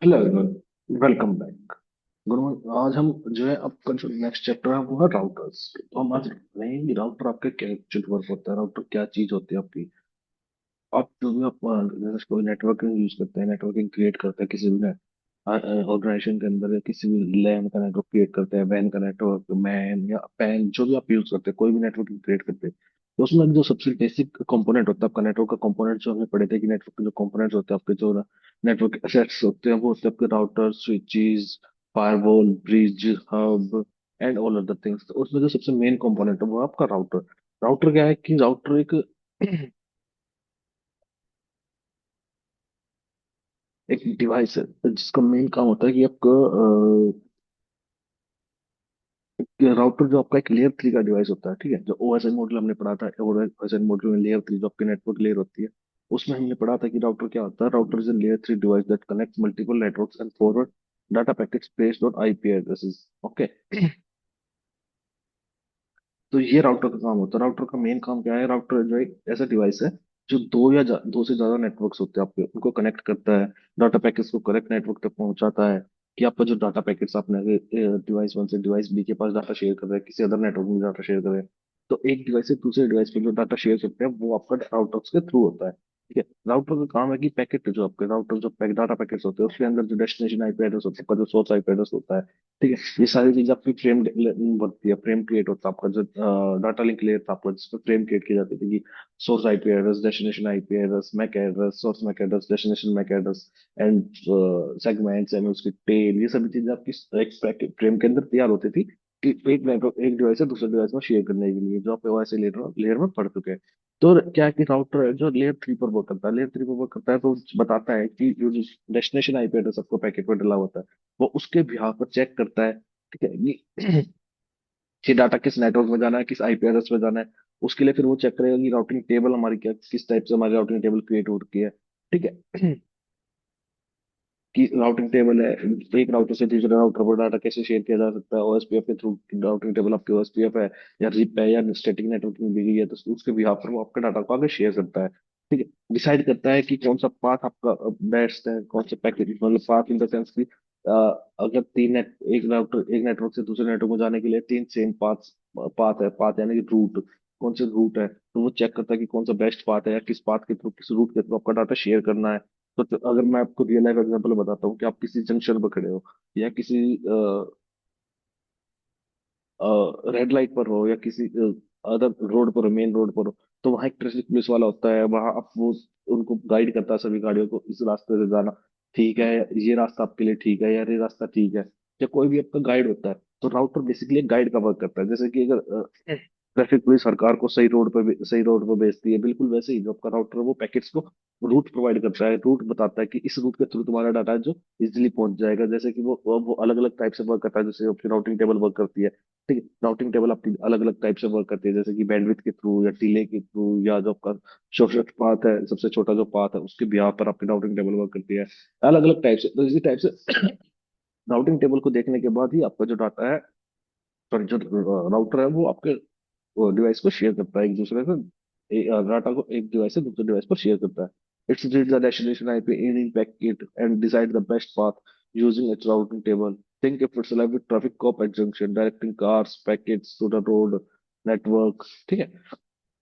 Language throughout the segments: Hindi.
Hello everyone, welcome back. गुरु, आज हम जो है आपका जो नेक्स्ट चैप्टर है वो है राउटर्स। तो हम आज नहीं, कि राउटर आपका क्या एक्चुअल वर्क होता है, राउटर क्या चीज होती है आपकी। आप जो भी आप जैसे कोई नेटवर्किंग यूज करते हैं, नेटवर्किंग क्रिएट करते हैं किसी भी ऑर्गेनाइजेशन के अंदर, या किसी भी लैन का नेटवर्क क्रिएट करते हैं, वैन का नेटवर्क, मैन या पैन, जो भी आप यूज करते हैं, कोई भी नेटवर्किंग क्रिएट करते हैं, तो उसमें जो सबसे बेसिक कंपोनेंट होता है आपका नेटवर्क का कंपोनेंट, जो हमने पढ़े थे कि नेटवर्क के जो कंपोनेंट्स होते हैं आपके, जो नेटवर्क एसेट्स होते हैं, वो होते हैं आपके router, switches, firewall, bridge, hub and all other things. तो उसमें जो सबसे मेन कंपोनेंट है वो है आपका राउटर। राउटर क्या है कि राउटर एक एक डिवाइस है जिसका मेन काम होता है कि आपका राउटर जो आपका एक लेयर थ्री का डिवाइस होता है, ठीक है। जो ओएसआई मॉडल हमने पढ़ा था, ओएसआई मॉडल में लेयर थ्री जो आपकी नेटवर्क लेयर होती है, उसमें हमने पढ़ा था कि राउटर क्या होता है। Router is a layer three device that connects multiple networks and forward data packets based on IP addresses. Okay. तो ये राउटर का काम होता है। राउटर का मेन काम क्या है? राउटर जो एक ऐसा डिवाइस है जो दो से ज्यादा नेटवर्क्स होते हैं आपके, उनको कनेक्ट करता है, डाटा पैकेट्स को करेक्ट नेटवर्क तक पहुंचाता है। कि आपका जो डाटा पैकेट्स आपने डिवाइस वन से डिवाइस बी के पास डाटा शेयर कर रहे हैं, किसी अदर नेटवर्क में डाटा शेयर कर रहे हैं, तो एक डिवाइस से दूसरे डिवाइस पे जो डाटा शेयर करते हैं वो आपका राउटर्स के थ्रू होता है, ठीक है। राउटर का काम है कि पैकेट जो आपके राउटर जो डाटा पैकेट्स होते हैं, उसके अंदर जो डेस्टिनेशन आईपी एड्रेस होता है, आपका जो सोर्स आईपी एड्रेस होता है, ठीक है, ये सारी चीज आपकी फ्रेम बनती है, फ्रेम क्रिएट होता है आपका जो डाटा लिंक लेयर था आपका, जिसमें फ्रेम क्रिएट की जाती थी कि source IP address, destination IP address, MAC address, source MAC address, destination MAC address and segments and उसकी टेल, ये सभी चीजें आपकी एक फ्रेम के अंदर तैयार होती थी कि एक नेटवर्क एक डिवाइस से दूसरे डिवाइस में शेयर करने के लिए, जो आप ओएस लेयर लेयर में पढ़ चुके हैं। तो क्या है कि राउटर है जो लेयर थ्री पर वर्क करता है, लेयर थ्री पर वर्क करता है, तो बताता है कि जो डेस्टिनेशन आईपी एड्रेस आपको पैकेट में डला होता है, वो उसके बिहाफ पर चेक करता है, ठीक है, कि डाटा किस नेटवर्क में जाना है, किस आईपी एड्रेस में जाना है। उसके लिए फिर वो चेक करेगा कि राउटिंग टेबल हमारी क्या, किस टाइप से हमारी राउटिंग टेबल क्रिएट हो रखी है, ठीक है। कि राउटिंग टेबल है, एक राउटर से दूसरे राउटर पर डाटा कैसे शेयर किया जा सकता है ओएसपीएफ के थ्रू। राउटिंग टेबल आपके ओएसपीएफ है या जिप है या स्टैटिक नेटवर्किंग दी गई है, तो उसके बिहाफ पर वो आपके डाटा को आगे शेयर करता है, ठीक है। डिसाइड करता है कि कौन सा पाथ आपका बेस्ट है, कौन सा पैकेज, मतलब पाथ इन द सेंस की अगर एक नेटवर्क से दूसरे नेटवर्क में जाने के लिए तीन सेम पाथ पाथ है, पाथ यानी कि रूट, कौन से रूट है, तो वो चेक करता है कि कौन सा बेस्ट पाथ है, या किस पाथ के थ्रू, किस रूट के थ्रू आपका डाटा शेयर करना है। तो अगर मैं आपको रियल लाइफ एग्जांपल बताता हूँ कि आप किसी जंक्शन पर खड़े हो, या किसी रेड लाइट पर हो, या किसी अदर रोड पर हो, मेन रोड पर हो, तो वहाँ एक ट्रैफिक पुलिस वाला होता है, वहां आप वो उनको गाइड करता है सभी गाड़ियों को, इस रास्ते से जाना ठीक है, ये रास्ता आपके लिए ठीक है, या ये रास्ता ठीक है, या कोई भी आपका गाइड होता है। तो राउटर बेसिकली एक गाइड का वर्क करता है। जैसे कि अगर ट्रैफिक पुलिस सरकार को सही रोड पर भेजती है, बिल्कुल वैसे ही जो आपका राउटर है वो पैकेट्स को रूट प्रोवाइड करता है, रूट बताता है कि इस रूट के थ्रू तुम्हारा डाटा है जो इजिली पहुंच जाएगा। जैसे कि वो अलग अलग टाइप से वर्क करता है, जैसे आपकी राउटिंग टेबल वर्क करती है, ठीक है। राउटिंग टेबल आपकी अलग अलग टाइप से वर्क करती है, जैसे कि बैंडविड्थ के थ्रू, या डिले के थ्रू, या जो आपका शॉर्टेस्ट पाथ है, सबसे छोटा जो पाथ है, उसके बिहाफ पर आपकी राउटिंग टेबल वर्क करती है, अलग अलग टाइप से। तो इसी टाइप से राउटिंग टेबल को देखने के बाद ही आपका जो डाटा है, सॉरी, जो राउटर है वो आपके डिवाइस को शेयर करता है एक दूसरे से, डाटा को एक डिवाइस से दूसरे डिवाइस पर शेयर करता है। It's read the destination IP in packet and decide the best path using its routing table. Think if it's like traffic cop at junction directing cars packets to the road network, ठीक है।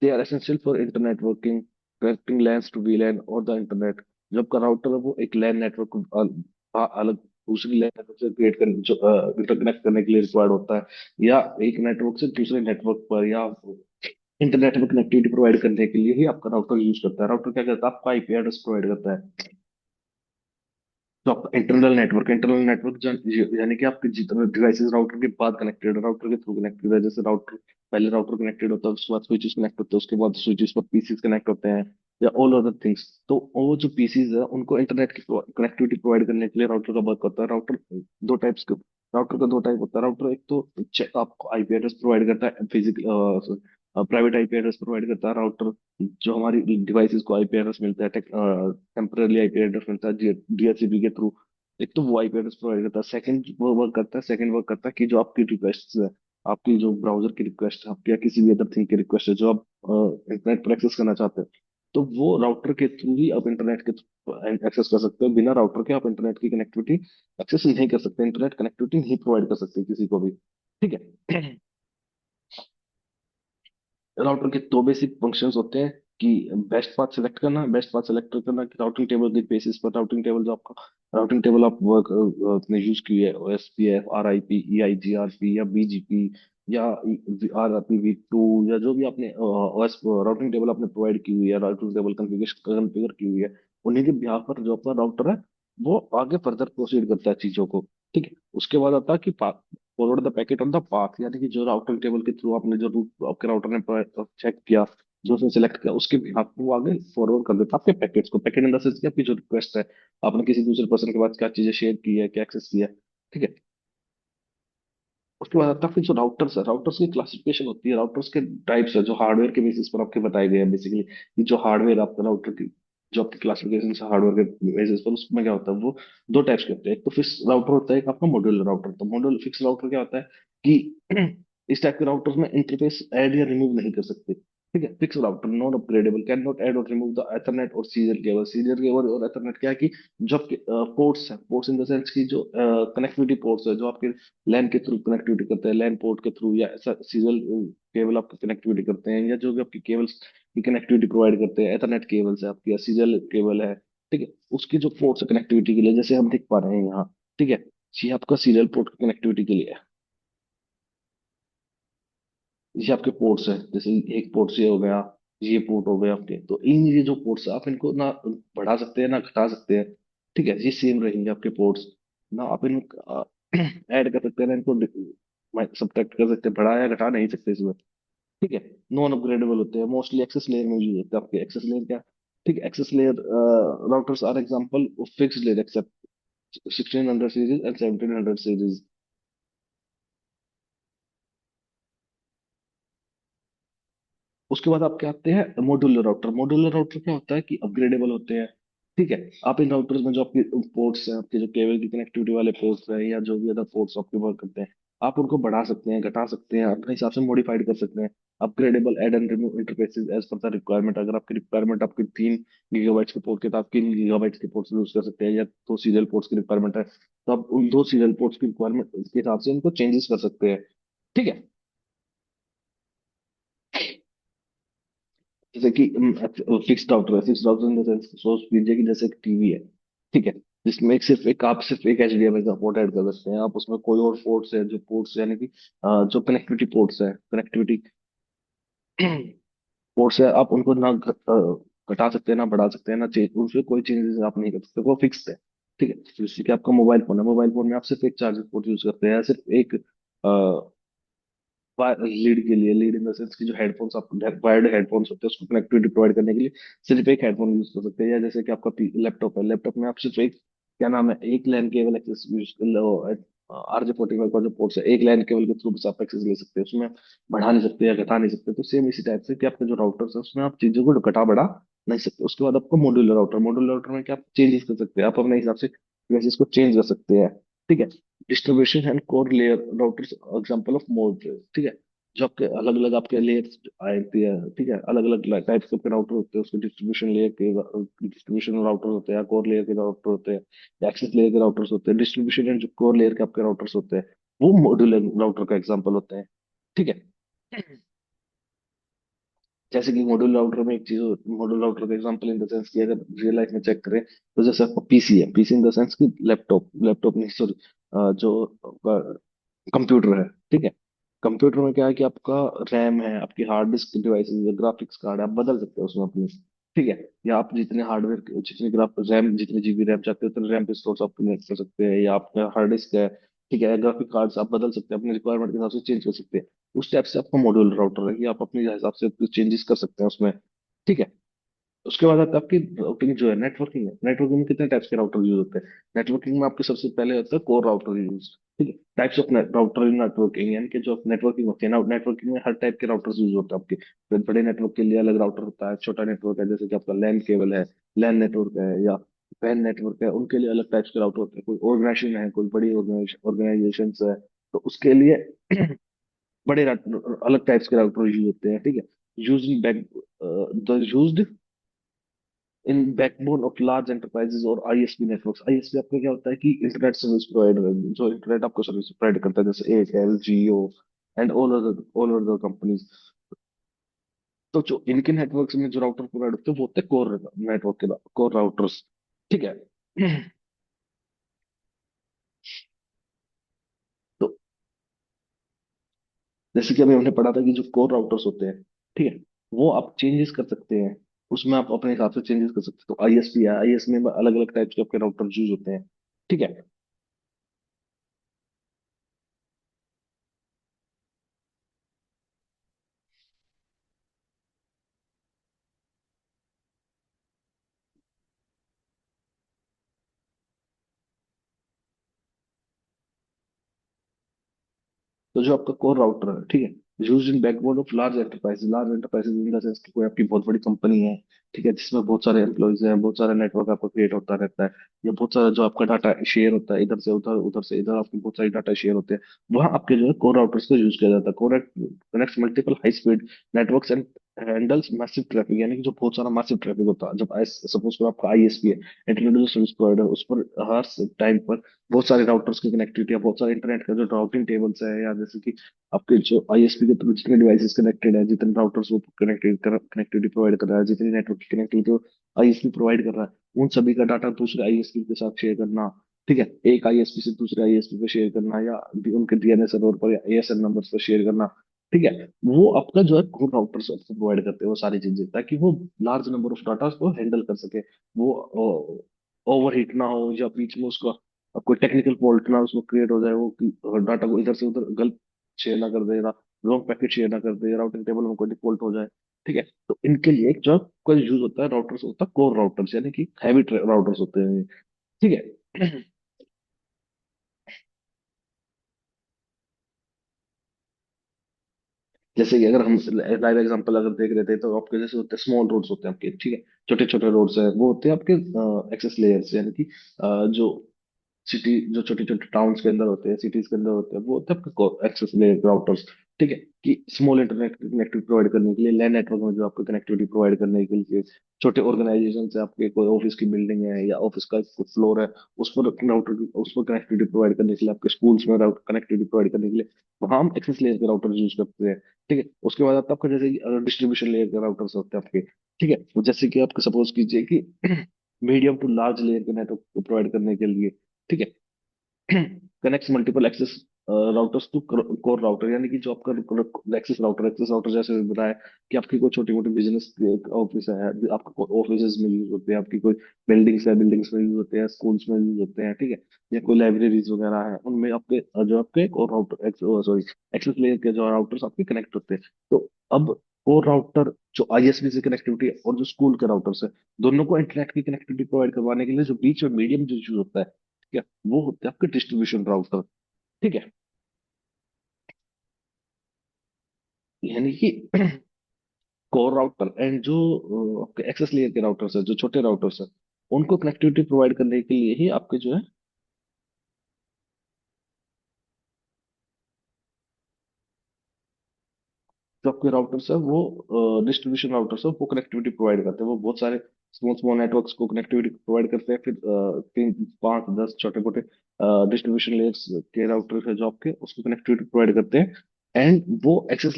They are essential for internet working, connecting LANs to VLAN और द इंटरनेट। जब का राउटर है वो एक लैन नेटवर्क को अलग दूसरी लैन नेटवर्क से क्रिएट करने, जो इंटरकनेक्ट करने के लिए रिक्वायर्ड होता है, या एक नेटवर्क से दूसरे नेटवर्क पर, या इंटरनेट में कनेक्टिविटी प्रोवाइड करने के लिए ही आपका राउटर यूज करता है। राउटर क्या करता है? आपका आईपी एड्रेस प्रोवाइड करता है। तो आपका इंटरनल नेटवर्क यानी कि आपके जितने डिवाइसेस राउटर के बाद कनेक्टेड है, राउटर के थ्रू कनेक्टेड है। जैसे राउटर पहले राउटर कनेक्टेड होता है, उसके बाद स्विचेस कनेक्ट होते हैं, उसके बाद स्विचेस पर पीसीस कनेक्ट होते हैं, या ऑल अदर थिंग्स। तो वो जो पीसीस है उनको इंटरनेट की कनेक्टिविटी प्रोवाइड करने के लिए राउटर का वर्क होता है। दो टाइप्स के राउटर का दो टाइप होता है। राउटर एक तो आपको आईपी एड्रेस प्रोवाइड करता है, physical private IP address provide करता है राउटर, जो हमारी डिवाइसेस को आईपी एड्रेस मिलता है, टेम्पररी आईपी एड्रेस मिलता है डीएचसीपी के थ्रू। एक तो वो आईपी एड्रेस प्रोवाइड करता है, सेकंड वर्क करता है कि जो आपकी रिक्वेस्ट है, आपकी जो ब्राउजर की रिक्वेस्ट है, आपकी या किसी भी अदर थिंग की रिक्वेस्ट है जो आप इंटरनेट पर एक्सेस करना चाहते हैं, तो वो राउटर के थ्रू ही आप इंटरनेट के एक्सेस कर सकते हो। बिना राउटर के आप इंटरनेट की कनेक्टिविटी एक्सेस नहीं कर सकते, इंटरनेट कनेक्टिविटी नहीं प्रोवाइड कर सकते किसी को भी। ठीक है। राउटर के दो बेसिक फंक्शंस होते हैं कि बेस्ट पाथ सेलेक्ट करना, बेस्ट पाथ सेलेक्ट करना कि राउटिंग टेबल के बेसिस पर, राउटिंग टेबल जो आपका राउटिंग टेबल आप वर्क अपने यूज की है, OSPF, RIP, EIGRP या BGP या RIPv2, या जो भी आपने OS राउटिंग टेबल आपने प्रोवाइड की हुई है, राउटिंग टेबल कॉन्फ़िगर की हुई है, उन्हीं के बिहाफ पर जो अपना राउटर है वो आगे फर्दर प्रोसीड करता है चीजों को। ठीक है। उसके बाद आता है कि forward the packet on the path, यानी कि जो राउटिंग टेबल के थ्रू आपने जो रूट आपके राउटर ने चेक किया, जो उसने सेलेक्ट किया, उसके बिहाफ पे वो आगे फॉरवर्ड कर देता है आपके पैकेट्स को। पैकेट इन द सेंस कि आपकी जो रिक्वेस्ट है, आपने किसी दूसरे पर्सन के पास क्या चीजें शेयर की है, क्या एक्सेस किया है। ठीक है। उसके बाद आता है फिर जो राउटर्स है, राउटर्स की क्लासिफिकेशन होती है, राउटर्स के टाइप्स है जो हार्डवेयर के बेसिस पर आपके बताए गए हैं बेसिकली, कि जो हार्डवेयर आपका राउटर की जो आपकी क्लासिफिकेशन है हार्डवेयर के बेसिस पर, उसमें क्या होता है, वो दो टाइप्स के होते हैं। एक तो फिक्स राउटर होता है, एक आपका मॉड्यूलर राउटर। तो मॉड्यूलर फिक्स राउटर क्या होता है कि इस टाइप के राउटर्स में इंटरफेस ऐड या रिमूव नहीं कर सकते। ठीक है। Fix router non upgradable, can not add और रिमूव द एथरनेट और सीरियल केबल। सीरियल केबल और एथरनेट क्या है कि जो आपके पोर्ट्स हैं, पोर्ट्स इन द सेंस की जो कनेक्टिविटी पोर्ट्स है, जो आपके लैन के थ्रू कनेक्टिविटी करते हैं, लैन पोर्ट के थ्रू, या ऐसा सीरियल केबल आपकी कनेक्टिविटी करते हैं, या जो भी आपकी केबल्स की कनेक्टिविटी प्रोवाइड करते हैं, एथरनेट केबल्स है आपकी या सीरियल केबल है। ठीक है। उसकी जो पोर्ट्स है कनेक्टिविटी के लिए, जैसे हम देख पा रहे हैं यहाँ। ठीक है। ये आपका सीरियल पोर्ट की कनेक्टिविटी के लिए है। ये आपके पोर्ट्स है, जैसे एक पोर्ट ये हो गया, ये पोर्ट हो गया आपके, तो इन ये जो पोर्ट्स है आप इनको ना बढ़ा सकते हैं ना घटा सकते हैं। ठीक है। ये सेम रहेंगे आपके पोर्ट्स, ना आप इन ऐड कर सकते हैं ना इनको सब्ट्रैक्ट कर सकते हैं, बढ़ा या घटा नहीं सकते इसमें। ठीक है। नॉन अपग्रेडेबल होते हैं, मोस्टली एक्सेस लेयर में यूज होते हैं आपके। एक्सेस लेयर क्या? ठीक है। Access layer routers are example of fixed layer except 1600 series and 1700 series. उसके बाद आपके आते हैं मॉड्यूलर राउटर। मॉड्यूलर राउटर क्या होता है कि अपग्रेडेबल होते हैं। ठीक है। आप इन राउटर्स में जो आपके पोर्ट्स हैं, आपके जो केबल की कनेक्टिविटी वाले पोर्ट्स हैं, या जो भी अदर पोर्ट्स आपके वर्क करते हैं, आप उनको बढ़ा सकते हैं, घटा सकते हैं, अपने हिसाब से मॉडिफाइड कर सकते हैं। Upgradable add and remove interfaces as per the requirement. अगर आपकी रिक्वायरमेंट आपकी 3 गीगाबाइट्स के पोर्ट के, तो आप 3 गीगाबाइट्स के पोर्ट्स यूज कर सकते हैं, या दो सीरियल पोर्ट्स की रिक्वायरमेंट है तो आप उन दो सीरियल पोर्ट्स की रिक्वायरमेंट के हिसाब से उनको चेंजेस कर सकते हैं। ठीक है। जैसे कि फिक्स राउटर है, fix router in the sense सोच लीजिए कि जैसे एक टीवी है। ठीक है। जिसमें आप सिर्फ एक HDMI का पोर्ट ऐड कर सकते हैं, आप उसमें कोई और पोर्ट्स है जो पोर्ट्स यानी कि जो कनेक्टिविटी पोर्ट्स है, कनेक्टिविटी पोर्ट्स है, आप उनको ना घटा सकते हैं ना बढ़ा सकते हैं ना चेंज, उसमें कोई चेंजेस आप नहीं कर सकते, वो फिक्स है। ठीक है। जैसे कि आपका मोबाइल फोन है, मोबाइल फोन में आप सिर्फ एक चार्जर पोर्ट यूज करते हैं, सिर्फ एक लीड के लिए, लीड इन द सेंस की जो हेडफोन्स आप वायर्ड हेडफोन्स होते हैं उसको कनेक्टिविटी प्रोवाइड करने के लिए सिर्फ एक हेडफोन यूज कर सकते हैं। या जैसे कि आपका लैपटॉप है, लैपटॉप में आप सिर्फ एक, क्या नाम है, एक लैन केबल एक्सेस यूज कर लो। RJ45 का जो पोर्ट है, एक लैन केबल के थ्रू बस आप एक्सेस ले सकते हैं, उसमें आप बढ़ा नहीं सकते या घटा नहीं सकते। तो सेम इसी टाइप से कि आपके जो राउटर्स है उसमें आप चीजों को घटा बढ़ा नहीं सकते। उसके बाद आपको मॉड्यूलर राउटर, मॉड्यूलर राउटर में क्या आप चेंजेस कर सकते हैं, आप अपने हिसाब से वैसे इसको चेंज कर सकते हैं। ठीक है। Distribution and core layer routers example of mode. ठीक है। जो आपके अलग अलग आपके लेयर्स आती है। ठीक है। अलग अलग टाइप्स के राउटर होते हैं, उसके डिस्ट्रीब्यूशन लेयर के डिस्ट्रीब्यूशन राउटर होते हैं, या कोर लेयर के राउटर होते हैं, या एक्सेस लेयर के राउटर्स होते हैं। डिस्ट्रीब्यूशन एंड जो कोर लेयर के आपके राउटर्स होते हैं, वो मॉड्यूलर राउटर का एग्जांपल होते हैं। ठीक है। जैसे कि मॉड्यूलर राउटर में एक चीज, मॉड्यूलर राउटर का एग्जांपल इन द सेंस कि अगर रियल लाइफ में चेक करें, तो जैसे आपका पीसी है, पीसी इन द सेंस कि लैपटॉप, लैपटॉप नहीं सॉरी, जो कंप्यूटर है। ठीक है। कंप्यूटर में क्या है कि आपका रैम है, आपकी हार्ड डिस्क डिवाइसेस है, ग्राफिक्स कार्ड है, आप बदल सकते हो उसमें अपनी। ठीक है। या आप जितने हार्डवेयर, जितने ग्राफ रैम, जितने जीबी रैम चाहते हो उतने रैम पे स्टोर आप connect कर सकते हैं, या आपका हार्ड डिस्क है। ठीक है। ग्राफिक कार्ड्स आप बदल सकते हैं, अपनी रिक्वायरमेंट के हिसाब से चेंज कर सकते हैं। उस टाइप से आपका मॉड्यूलर राउटर है कि आप अपने हिसाब से चेंजेस कर सकते हैं उसमें। ठीक है। उसके बाद आता है आपकी राउटिंग जो है, नेटवर्किंग है। नेटवर्किंग में कितने टाइप्स के राउटर यूज होते हैं? नेटवर्किंग में आपके सबसे पहले होता है कोर राउटर यूज। ठीक है। Types of router in networking, यानी कि जो नेटवर्किंग होती है ना, नेटवर्किंग में हर टाइप के राउटर्स यूज होते हैं आपके। फिर बड़े नेटवर्क के लिए अलग राउटर होता है, छोटा नेटवर्क है जैसे कि आपका लैन केबल है, लैन नेटवर्क है, या वैन नेटवर्क है, उनके लिए अलग टाइप्स के राउटर होते हैं। कोई ऑर्गेनाइजेशन है, कोई बड़ी ऑर्गेनाइजेशन है, तो उसके लिए बड़े अलग टाइप्स के राउटर यूज होते हैं। ठीक है। Using back the used in backbone of large enterprises और आईएसपी नेटवर्क्स। आईएसपी आपका क्या होता है कि इंटरनेट सर्विस प्रोवाइडर, जो इंटरनेट आपको सर्विस प्रोवाइड करता है, जैसे Airtel, Jio and all other companies. तो जो इनके नेटवर्क्स में जो राउटर प्रोवाइड होते हैं वो होते हैं कोर नेटवर्क के, कोर राउटर्स। ठीक है। तो जैसे कि अभी हमने पढ़ा था कि जो कोर राउटर्स होते हैं, ठीक है, वो आप चेंजेस कर सकते हैं, उसमें आप अपने हिसाब से चेंजेस कर सकते हैं। तो आईएसपी है, आईएसपी में अलग अलग टाइप्स के आपके राउटर यूज होते हैं। ठीक है। तो जो आपका कोर राउटर है, ठीक है, use in backbone of large enterprises in the sense कि कोई आपकी बहुत बड़ी कंपनी है, ठीक है, जिसमें बहुत सारे एम्प्लॉयज हैं, बहुत सारा नेटवर्क आपका क्रिएट होता रहता है, या बहुत सारा जो आपका डाटा शेयर होता है, इधर से उधर, उधर से इधर, आपके बहुत सारे डाटा शेयर होते हैं। वहाँ आपके जो है कोर राउटर्स का यूज किया जाता है। Core connects multiple high speed networks and handles massive traffic, यानी कि जो बहुत सारा मैसिव ट्रैफिक होता है, जब सपोज करो आपका आईएसपी है, इंटरनेट सर्विस प्रोवाइडर, उस पर हर टाइम पर बहुत सारे राउटर्स की कनेक्टिविटी है, बहुत सारे इंटरनेट का जो राउटिंग टेबल्स है, या जैसे कि आपके जो आईएसपी के थ्रू जितने डिवाइसेस कनेक्टेड है, जितने राउटर्स वो कनेक्टिविटी प्रोवाइड कर रहा है, जितनी नेटवर्क की कनेक्टिविटी आईएसपी प्रोवाइड कर रहा है, उन सभी का डाटा दूसरे आईएसपी के साथ शेयर करना। ठीक है। एक आईएसपी से दूसरे आईएसपी पे शेयर करना, या उनके डीएनएस सर्वर पर या एएसएन नंबर पर शेयर करना। ठीक है। वो आपका जो है कोर राउटर से प्रोवाइड करते हैं वो सारी चीजें, ताकि वो लार्ज नंबर ऑफ डाटा को हैंडल कर सके, वो ओवरहीट ना हो, या बीच में उसका कोई टेक्निकल फॉल्ट ना उसमें क्रिएट हो जाए, वो डाटा को इधर से उधर गलत शेयर ना कर दे, रॉन्ग पैकेट शेयर ना कर दे, राउटिंग टेबल में कोई डिफॉल्ट हो जाए। ठीक है। तो इनके लिए एक जो कोई यूज होता है राउटर्स, होता है कोर राउटर्स, यानी कि हैवी राउटर्स होते हैं। ठीक है। जैसे कि अगर हम लाइव एग्जांपल अगर देख रहे थे, तो आपके जैसे होते हैं स्मॉल रोड्स होते हैं आपके, ठीक है, छोटे छोटे रोड्स है, वो होते हैं आपके एक्सेस लेयर्स, यानी कि जो सिटी, जो छोटे छोटे टाउन्स के अंदर होते हैं, सिटीज के अंदर होते हैं, वो होते हैं आपके एक्सेस लेयर राउटर्स। ठीक है। कि स्मॉल इंटरनेट कनेक्टिविटी प्रोवाइड करने के लिए, लैन नेटवर्क में जो आपको कनेक्टिविटी प्रोवाइड करने के लिए, छोटे ऑर्गेनाइजेशन से, आपके कोई ऑफिस की बिल्डिंग है या ऑफिस का कुछ फ्लोर है, उस पर राउटर, उस पर कनेक्टिविटी प्रोवाइड करने के लिए, आपके स्कूल्स में राउटर कनेक्टिविटी प्रोवाइड करने के लिए, वहां हम एक्सेस लेयर के राउटर यूज करते हैं। ठीक है। उसके बाद आता है आपका जैसे डिस्ट्रीब्यूशन लेयर के राउटर्स होते हैं आपके। ठीक है। तो जैसे कि आपको सपोज कीजिए कि मीडियम टू लार्ज लेयर के नेटवर्क प्रोवाइड करने के लिए, ठीक है, connects multiple access routers to core router, यानी कि जो आपका एक्सेस राउटर जैसे बताया कि आपकी कोई छोटी मोटी बिजनेस ऑफिस है, आपका ऑफिस में यूज होते हैं, आपकी कोई बिल्डिंग्स है, बिल्डिंग्स में यूज होते हैं, स्कूल्स में यूज होते हैं। ठीक है। या कोई लाइब्रेरीज वगैरह है, उनमें आपके जो आपके core router, sorry, access layer के जो राउटर्स आपके कनेक्ट होते हैं। तो अब कोर राउटर जो आईएसपी से कनेक्टिविटी है, और जो स्कूल के राउटर्स है, दोनों को इंटरनेट की कनेक्टिविटी प्रोवाइड करवाने के लिए जो बीच में मीडियम जो यूज होता है, ठीक है, वो होते हैं आपके डिस्ट्रीब्यूशन राउटर। ठीक है। यानी कि कोर राउटर एंड जो आपके एक्सेस लेयर के राउटर्स है, जो छोटे राउटर्स है, उनको कनेक्टिविटी प्रोवाइड करने के लिए ही आपके जो है, जो आपके राउटर्स है वो डिस्ट्रीब्यूशन राउटर्स है, वो कनेक्टिविटी प्रोवाइड करते हैं। वो बहुत सारे स्मॉल स्मॉल नेटवर्क्स को कनेक्टिविटी प्रोवाइड करते हैं, फिर 3 5 10 छोटे मोटे डिस्ट्रीब्यूशन लेयर्स के राउटर है जो आपके, उसको कनेक्टिविटी प्रोवाइड करते हैं। एंड वो एक्सेस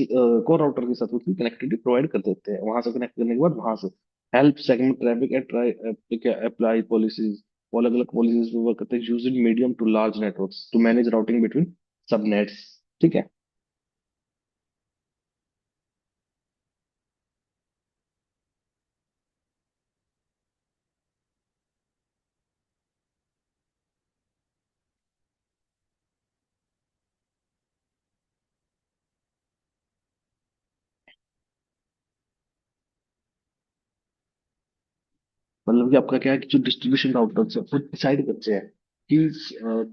कोर राउटर के साथ उसकी कनेक्टिविटी प्रोवाइड कर देते हैं। वहां से कनेक्ट करने के बाद वहां से help segment traffic and try apply policies, वो अलग अलग पॉलिसीज वर्क करते हैं, using medium to large networks to manage routing between subnets. ठीक है। मतलब कि आपका क्या है कि जो डिस्ट्रीब्यूशन राउटर्स है वो डिसाइड करते हैं कि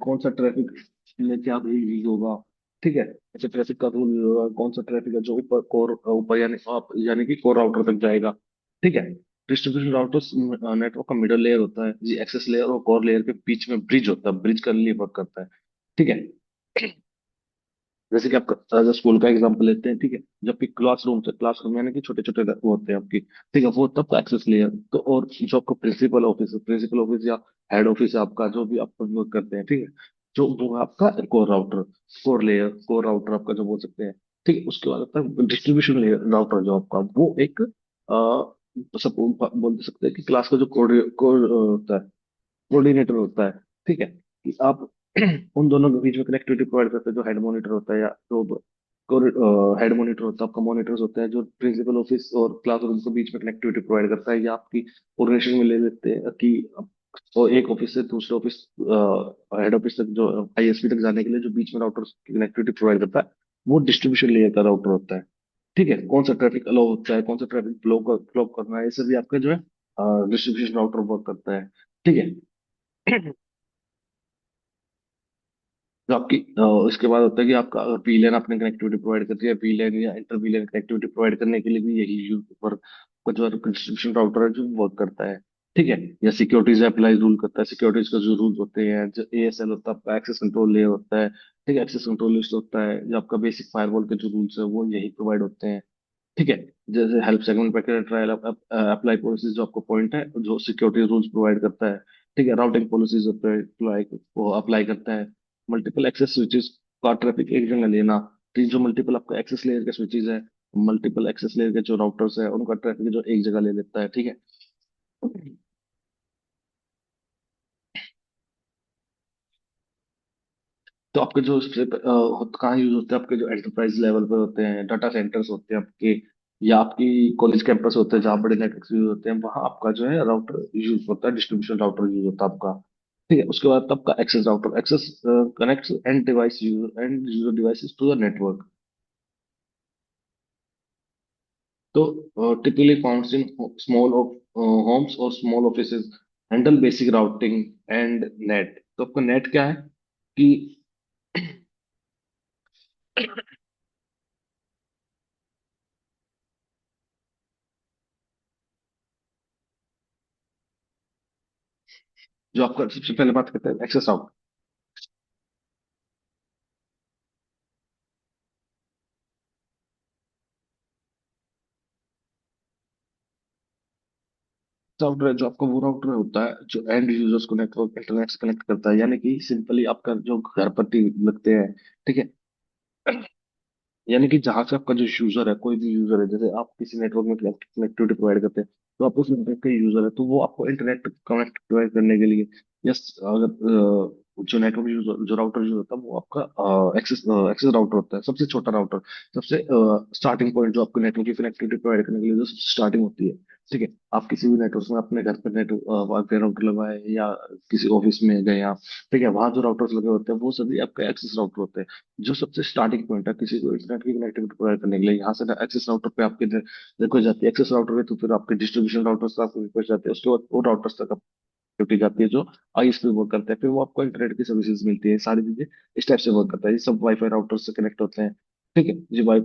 कौन सा ट्रैफिक में क्या यूज होगा। ठीक है। ऐसे ट्रैफिक का रूल होगा, कौन सा ट्रैफिक है जो ऊपर कोर ऊपर, यानी आप यानी कि कोर राउटर तक जाएगा। ठीक है। डिस्ट्रीब्यूशन राउटर्स नेटवर्क का मिडल लेयर होता है जी, एक्सेस लेयर और कोर लेयर के बीच में ब्रिज होता है, ब्रिज का लिए वर्क करता है। ठीक है। जैसे कि आपका अगर स्कूल का एग्जांपल लेते हैं, ठीक है, जबकि क्लासरूम से क्लासरूम यानी कि छोटे छोटे वो होते हैं आपकी, ठीक है, वो तब एक्सेस लेयर। तो और जो आपका प्रिंसिपल ऑफिस या हेड ऑफिस है आपका, जो भी आप वर्क करते हैं, ठीक है, जो वो है आपका कोर राउटर आपका जो बोल सकते हैं। ठीक है, उसके बाद आता है डिस्ट्रीब्यूशन लेयर राउटर, जो आपका वो एक सपोज बोल सकते हैं कि क्लास का जो कोड होता है, कोऑर्डिनेटर होता है, ठीक है, कि आप उन दोनों के बीच में कनेक्टिविटी प्रोवाइड करते हैं, जो हेड मॉनिटर होता है या जो हेड मॉनिटर होता है आपका, मॉनिटर्स होता है जो प्रिंसिपल ऑफिस और क्लासरूम के बीच में कनेक्टिविटी प्रोवाइड करता है, या आपकी ऑर्गेनाइजेशन में ले लेते हैं कि और एक ऑफिस से दूसरे ऑफिस, हेड ऑफिस तक, जो आईएसपी तक जाने के लिए जो बीच में राउटर की कनेक्टिविटी प्रोवाइड करता है, वो डिस्ट्रीब्यूशन लेयर का राउटर होता है। ठीक है, कौन सा ट्रैफिक अलाउ होता है, कौन सा ट्रैफिक ब्लॉक करना है, ये सभी आपका जो है डिस्ट्रीब्यूशन राउटर वर्क करता है। ठीक है। जो आपकी इसके बाद होता है कि आपका अगर वीलैन आपने कनेक्टिविटी प्रोवाइड करती है, वीलैन या इंटर वीलैन कनेक्टिविटी प्रोवाइड करने के लिए भी यही यूज पर कुछ और डिस्ट्रीब्यूशन राउटर है जो वर्क करता है। ठीक है, या सिक्योरिटीज अप्लाई रूल करता है, सिक्योरिटीज का जो रूल होते हैं, जो एएसएल होता है आपका, एक्सेस कंट्रोल लेयर होता है। ठीक है, एक्सेस कंट्रोल लिस्ट होता है, जो आपका बेसिक फायरवॉल के जो रूल्स है वो यही प्रोवाइड होते हैं। ठीक है, जैसे help segment packet trial apply policies जो आपको पॉइंट है, जो सिक्योरिटी रूल्स प्रोवाइड करता है। ठीक है, राउटिंग पॉलिसीज अप्लाई वो अप्लाई करता है। मल्टीपल एक्सेस स्विचेस का ट्रैफिक एक जगह लेना, तो जो मल्टीपल आपका एक्सेस लेयर के स्विचेस है, मल्टीपल एक्सेस लेयर के जो राउटर्स है, उनका ट्रैफिक जो एक जगह ले लेता है। ठीक है। तो आपके जो सबसे कहाँ यूज होते हैं, आपके जो एंटरप्राइज लेवल पे होते हैं, डाटा सेंटर्स होते हैं आपके, या आपकी कॉलेज कैंपस होते हैं जहाँ बड़े नेटवर्क यूज होते हैं, वहाँ आपका जो है राउटर यूज होता है, डिस्ट्रीब्यूशन राउटर यूज होता है आपका। ठीक है, उसके बाद आपका access router, access connects and user devices to the network. तो typically found in small homes और small offices, handle basic routing and NAT. तो आपका नेट क्या है कि जो आपका सबसे पहले बात करते हैं एक्सेस राउटर। राउटर है जो आपका वो राउटर होता है जो एंड यूजर्स को नेटवर्क इंटरनेट से कनेक्ट करता है, यानी कि सिंपली आपका जो घर पर लगते हैं। ठीक है, यानी कि जहां से आपका जो यूजर है, कोई भी यूजर है, जैसे आप किसी नेटवर्क में कनेक्टिविटी प्रोवाइड करते हैं, तो आप उस नेटवर्क के यूजर है, तो वो आपको इंटरनेट कनेक्ट प्रोवाइड करने के लिए, यस, अगर जो नेटवर्क यूजर जो राउटर यूज होता है वो आपका एक्सेस एक्सेस राउटर होता है, सबसे छोटा राउटर, सबसे स्टार्टिंग पॉइंट जो आपको नेटवर्क की कनेक्टिविटी प्रोवाइड करने के लिए जो स्टार्टिंग होती है। ठीक है, आप किसी भी नेटवर्क में अपने घर पर नेटवर्क वाईफाई राउटर लगवाए या किसी ऑफिस में गए आप, ठीक है, वहां जो राउटर्स लगे होते हैं वो सभी आपका एक्सेस राउटर होते हैं, जो सबसे स्टार्टिंग पॉइंट है किसी को इंटरनेट की कनेक्टिविटी प्रोवाइड करने के लिए। यहाँ से एक्सेस राउटर पे आपके रिक्वेस्ट जाती है, एक्सेस राउटर पे तो फिर आपके डिस्ट्रीब्यूशन राउटर्स तक आपको रिक्वेस्ट जाती है, उसके बाद वो राउटर्स तक कनेक्टिविटी जाती है जो आईएसपी वर्क करते हैं, फिर वो आपको इंटरनेट की सर्विसेज मिलती है, सारी चीजें इस टाइप से वर्क करता है, ये सब वाईफाई राउटर से कनेक्ट होते हैं। ठीक है जी वाई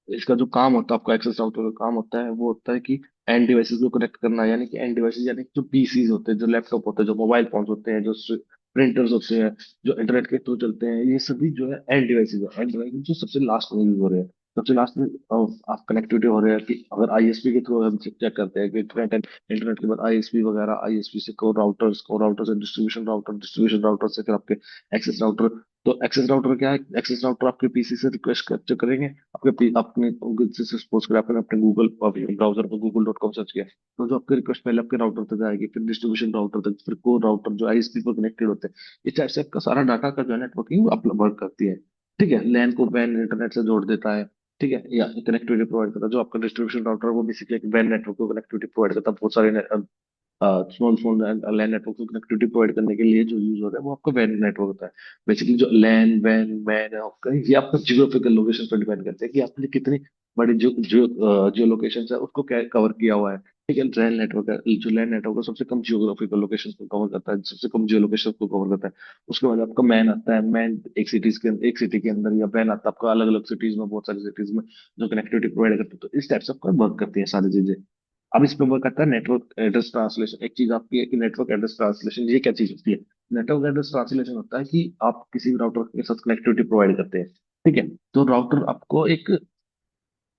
इसका जो काम होता है, आपका एक्सेस राउटर का काम होता है, वो होता है कि एंड डिवाइसेस को कनेक्ट करना, यानी कि एंड डिवाइसेस यानी कि जो पीसीज होते हैं, जो लैपटॉप होते हैं, जो मोबाइल फोन्स होते हैं, जो प्रिंटर्स होते हैं, जो इंटरनेट के थ्रू चलते हैं, ये सभी जो है एंड डिवाइसेस है। एंड डिवाइसेस जो सबसे लास्ट में यूज हो रहे हैं, सबसे लास्ट में आप कनेक्टिविटी हो रहे हैं कि अगर आईएसपी के थ्रू हम चेक करते हैं कि इंटरनेट के बाद आईएसपी वगैरह, आईएसपी से को राउटर से डिस्ट्रीब्यूशन राउटर से फिर आपके एक्सेस राउटर। तो एक्सेस राउटर क्या है, एक्सेस राउटर आपके पीसी से रिक्वेस्ट कैप्चर करेंगे, आपने जैसे सपोज करें आपने अपने गूगल ब्राउजर पर गूगल.com सर्च किया, तो जो आपकी रिक्वेस्ट पहले आपके राउटर तक जाएगी, फिर डिस्ट्रीब्यूशन राउटर तक, फिर कोर राउटर जो आईएसपी पर कनेक्टेड होते हैं, इस टाइप से आपका सारा डाटा का जो है नेटवर्किंग वर्क करती है। ठीक है, लैन को वैन इंटरनेट से जोड़ देता है। ठीक है, या कनेक्टिविटी प्रोवाइड करता है, जो आपका डिस्ट्रीब्यूशन राउटर है वो बेसिकली एक वैन नेटवर्क को कनेक्टिविटी प्रोवाइड करता है, बहुत सारे स्मॉल स्मॉल लैन नेटवर्क को कनेक्टिविटी प्रोवाइड करने के लिए जो यूज हो रहा है वो आपका वैन नेटवर्क होता है। बेसिकली जो लैन वैन मैन है आपका, ये आपका जियोग्राफिकल लोकेशन पर डिपेंड करते हैं कि आपने कितनी बड़ी जो जियो लोकेशन है उसको कवर किया हुआ है। ठीक है, लैन नेटवर्क है, जो लैन नेटवर्क है सबसे कम जियोग्राफिकल लोकेशन को कवर करता है, सबसे कम जियो लोकेशन को कवर करता है। उसके बाद आपका मैन आता है, मैन एक सिटी के अंदर, या वैन आता है आपका अलग अलग सिटीज में, बहुत सारी सिटीज में जो कनेक्टिविटी प्रोवाइड करते हैं। तो इस टाइप से आपका वर्क करती है सारी चीजें। अब इस पे वर्क करता है नेटवर्क एड्रेस ट्रांसलेशन। एक चीज आपकी है कि नेटवर्क एड्रेस ट्रांसलेशन, ये क्या चीज होती है? नेटवर्क एड्रेस ट्रांसलेशन होता है कि आप किसी भी राउटर के साथ कनेक्टिविटी प्रोवाइड करते हैं, ठीक है। तो राउटर आपको एक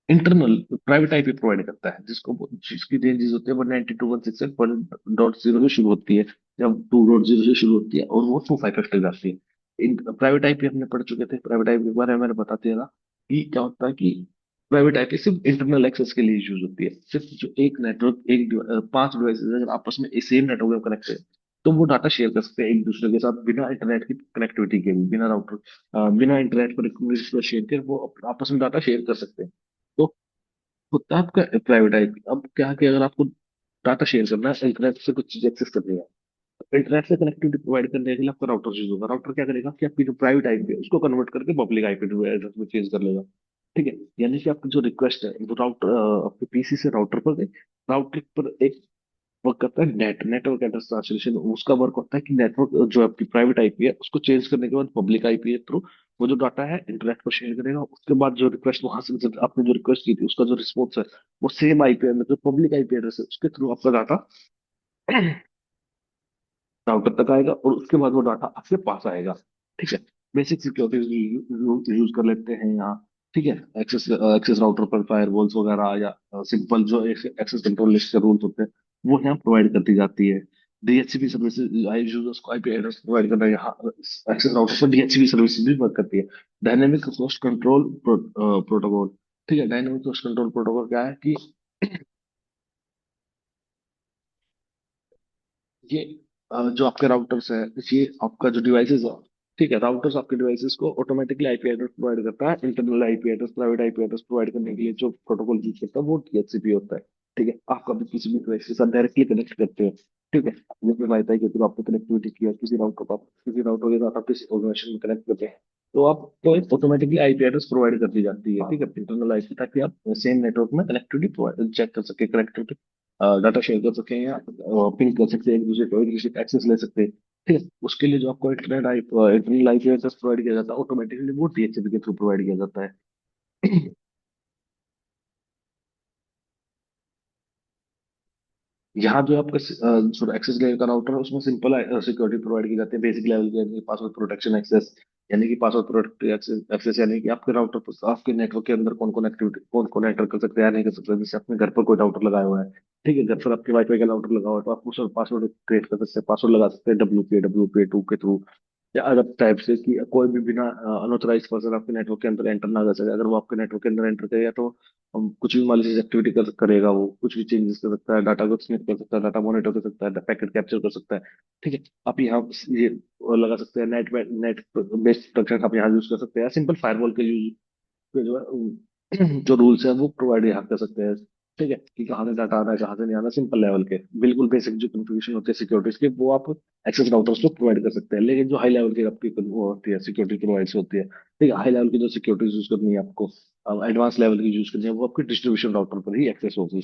इंटरनल प्राइवेट आईपी प्रोवाइड करता है, जिसकी रेंजेस होती है 192.168.0 से शुरू होती है, जब 2.0 से शुरू होती है और वो 255 तक जाती है। इन प्राइवेट आईपी हमने पढ़ चुके थे, प्राइवेट आईपी के बारे में मैंने बता दिया था कि क्या होता है कि प्राइवेट आईपी सिर्फ इंटरनल एक्सेस के लिए यूज होती है। सिर्फ जो एक नेटवर्क, पांच डिवाइसेस अगर आपस में सेम नेटवर्क में कनेक्ट है, तो वो डाटा शेयर कर सकते हैं एक दूसरे के साथ बिना इंटरनेट की कनेक्टिविटी के भी, बिना राउटर, बिना इंटरनेट पर शेयर कर वो आपस में डाटा शेयर कर सकते हैं। तो होता है आपका प्राइवेट आईपी। अब क्या है कि अगर आपको डाटा शेयर करना है, इंटरनेट से कुछ चीज एक्सेस करनी है, इंटरनेट से कनेक्टिविटी प्रोवाइड करने के लिए आपका राउटर यूज होगा। राउटर क्या करेगा कि आपकी जो प्राइवेट आईपी है उसको कन्वर्ट करके पब्लिक आईपी एड्रेस में चेंज कर लेगा, ठीक है। यानी कि आपकी जो रिक्वेस्ट है वो राउटर आपके पीसी से राउटर पर गई, राउटर पर एक वर्क करता है नेटवर्क एड्रेस ट्रांसलेशन। उसका वर्क होता है कि नेटवर्क जो आपकी प्राइवेट आईपी है उसको चेंज करने के बाद पब्लिक आईपी के थ्रू वो जो डाटा है इंटरनेट पर शेयर करेगा। उसके बाद जो रिक्वेस्ट वहां से आपने जो रिक्वेस्ट की थी उसका जो रिस्पॉन्स है वो सेम आईपी मतलब पब्लिक आईपी एड्रेस है उसके थ्रू आपका डाटा राउटर तक आएगा और उसके बाद वो डाटा आपके पास आएगा, ठीक है। बेसिक सिक्योरिटी यूज कर लेते हैं यहाँ, ठीक है। एक्सेस एक्सेस राउटर पर फायरवॉल्स वगैरह या सिंपल जो एक्सेस कंट्रोल लिस्ट के रूल्स होते हैं वो यहाँ प्रोवाइड कर दी जाती है। डीएचसीपी सर्विसेज यूजर्स को आईपी एड्रेस प्रोवाइड करना है, यहाँ एक्सेस राउटर पर डीएचसीपी सर्विसेज भी वर्क करती है। डायनेमिक होस्ट कंट्रोल प्रोटोकॉल, ठीक है। डायनेमिक होस्ट कंट्रोल प्रोटोकॉल क्या है कि ये जो आपके राउटर्स है, ये आपका जो डिवाइसेस है, ठीक है, राउटर्स आपके डिवाइसेस को ऑटोमेटिकली आईपी एड्रेस प्रोवाइड करता है। Internal IP address, private IP address provide करने के लिए जो प्रोटोकॉल यूज करता है वो डीएचसीपी होता है, ठीक है। आप कभी किसी भी डिवाइस के साथ डायरेक्टली कनेक्ट करते हैं, ठीक है। जैसे वाईफाई के थ्रू आपने कनेक्टिविटी किया किसी राउटर पर, किसी राउटर के साथ आप किसी ऑर्गेनाइजेशन में कनेक्ट करते हैं, तो आपको एक ऑटोमेटिकली आईपी एड्रेस प्रोवाइड कर दी जाती है, ठीक है, इंटरनल आईपी, ताकि आप सेम नेटवर्क में कनेक्टिविटी प्रोवाइड चेक कर सके, कनेक्टिविटी डाटा शेयर कर सके या पिंग कर सकते हैं एक दूसरे को, एक दूसरे का एक्सेस ले सकते हैं, ठीक है। उसके लिए जो आपको इंटरनल आईपी एड्रेस प्रोवाइड किया जाता है ऑटोमेटिकली वो डीएचसीपी के थ्रू प्रोवाइड किया जाता है। यहाँ जो आपका जो एक्सेस लेयर का राउटर है उसमें सिंपल सिक्योरिटी प्रोवाइड की जाती है, बेसिक लेवल की, यानी पासवर्ड प्रोटेक्शन एक्सेस, यानी कि पासवर्ड प्रोटेक्ट एक्सेस एक्सेस, यानी कि आपके राउटर पर आपके नेटवर्क के अंदर कौन कौन एक्टिविटी कौन कौन एंटर कर सकते हैं या नहीं कर सकते। जैसे अपने घर पर कोई राउटर लगाया हुआ है, ठीक है, घर पर आपके वाईफाई का राउटर लगा हुआ है, तो आप उस पासवर्ड क्रिएट कर सकते हैं, पासवर्ड लगा सकते हैं WPA2 के थ्रू या अदर टाइप से, कि कोई भी बिना अनऑथराइज पर्सन आपके नेटवर्क के अंदर एंटर ना कर सके। अगर वो आपके नेटवर्क के अंदर एंटर करेगा तो कुछ भी मालिशियस एक्टिविटी करेगा, वो कुछ भी चेंजेस कर सकता है, डाटा को स्निप कर सकता है, डाटा मॉनिटर कर सकता है, पैकेट कैप्चर कर सकता है, ठीक है। आप यहाँ ये लगा सकते हैं, नेट बेस्ड प्रोटेक्शन आप यहाँ यूज कर सकते हैं, सिंपल फायरवॉल के यूज पे जो है जो रूल्स है वो प्रोवाइड यहाँ कर सकते हैं, ठीक है, कि कहाँ से डाटा आना है कहाँ से नहीं आना। सिंपल लेवल के बिल्कुल बेसिक जो कॉन्फ़िगरेशन होती है सिक्योरिटीज की वो आप एक्सेस राउटर्स को प्रोवाइड कर सकते हैं। लेकिन जो हाई लेवल की आपकी वो होती है सिक्योरिटी प्रोवाइड्स होती है, ठीक है, हाई लेवल की जो सिक्योरिटीज यूज करनी है आपको, एडवांस लेवल की यूज करनी है, वो आपकी डिस्ट्रीब्यूशन राउटर पर ही एक्सेस होगी,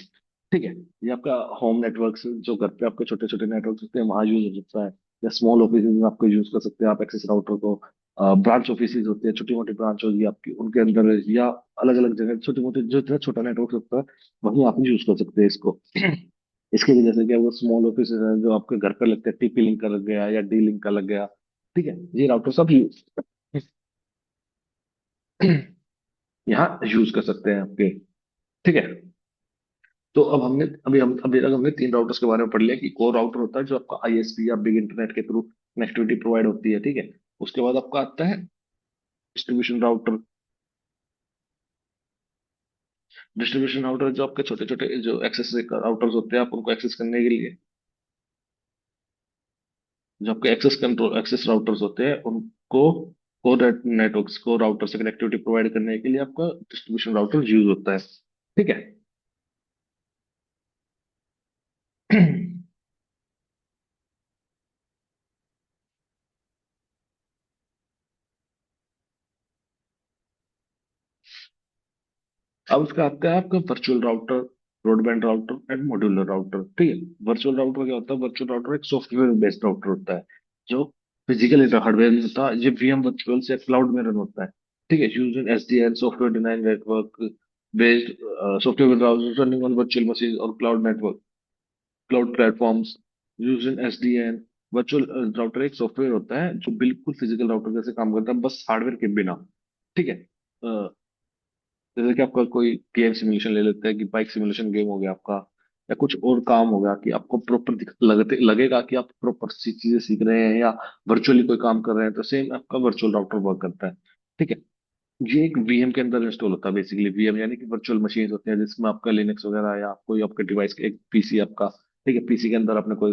ठीक है। ये आपका होम नेटवर्क, जो घर पे आपके छोटे छोटे नेटवर्क होते हैं वहां यूज हो सकता है, या स्मॉल ऑफिस में आपको यूज कर सकते हैं आप एक्सेस राउटर को। ब्रांच ऑफिस होती है, छोटी मोटी ब्रांच होगी आपकी, उनके अंदर या अलग अलग जगह छोटी मोटी जो इतना छोटा नेटवर्क होता है वहीं आप यूज कर सकते हैं इसको। इसके वजह से क्या, वो स्मॉल ऑफिस है जो आपके घर पर लगते हैं, TP लिंक का लग गया या D लिंक का लग गया, ठीक है, ये राउटर सब यहाँ यूज कर सकते हैं आपके, ठीक है। तो अब हमने अभी तक हमने तीन राउटर्स के बारे में पढ़ लिया कि कोर राउटर होता है जो आपका ISP या बिग इंटरनेट के थ्रू कनेक्टिविटी प्रोवाइड होती है, ठीक है। उसके बाद आपका आता है डिस्ट्रीब्यूशन राउटर। डिस्ट्रीब्यूशन राउटर जो आपके छोटे छोटे जो एक्सेस राउटर्स होते हैं, आप उनको एक्सेस करने के लिए जो आपके एक्सेस राउटर्स होते हैं उनको कोर नेटवर्क्स को राउटर से कनेक्टिविटी प्रोवाइड करने के लिए आपका डिस्ट्रीब्यूशन राउटर यूज होता है, ठीक है। अब उसका आता है आपका virtual router, broadband router and modular router, ठीक है। वर्चुअल राउटर क्या होता है? वर्चुअल राउटर एक सॉफ्टवेयर बेस्ड राउटर होता है जो फिजिकल हार्डवेयर में होता है, ये VM वर्चुअल से क्लाउड में रन होता है, ठीक है। Using SDN software defined network based software router running on virtual machine और cloud network cloud platforms using SDN virtual router एक सॉफ्टवेयर होता है जो बिल्कुल फिजिकल राउटर जैसे काम करता है, बस हार्डवेयर के बिना। ठीक है। जैसे कि आपका कोई गेम सिमुलेशन ले लेते हैं कि बाइक सिमुलेशन गेम हो गया आपका, या कुछ और काम हो गया कि आपको प्रॉपर लगेगा कि आप प्रॉपर सी चीजें सीख रहे हैं या वर्चुअली कोई काम कर रहे हैं, तो सेम आपका वर्चुअल राउटर वर्क करता है। ठीक है। ये एक वीएम के अंदर इंस्टॉल होता है। बेसिकली वीएम यानी कि वर्चुअल मशीन होते हैं जिसमें आपका लिनक्स वगैरह या कोई आपके डिवाइस का एक पीसी आपका। ठीक है, पीसी के अंदर आपने कोई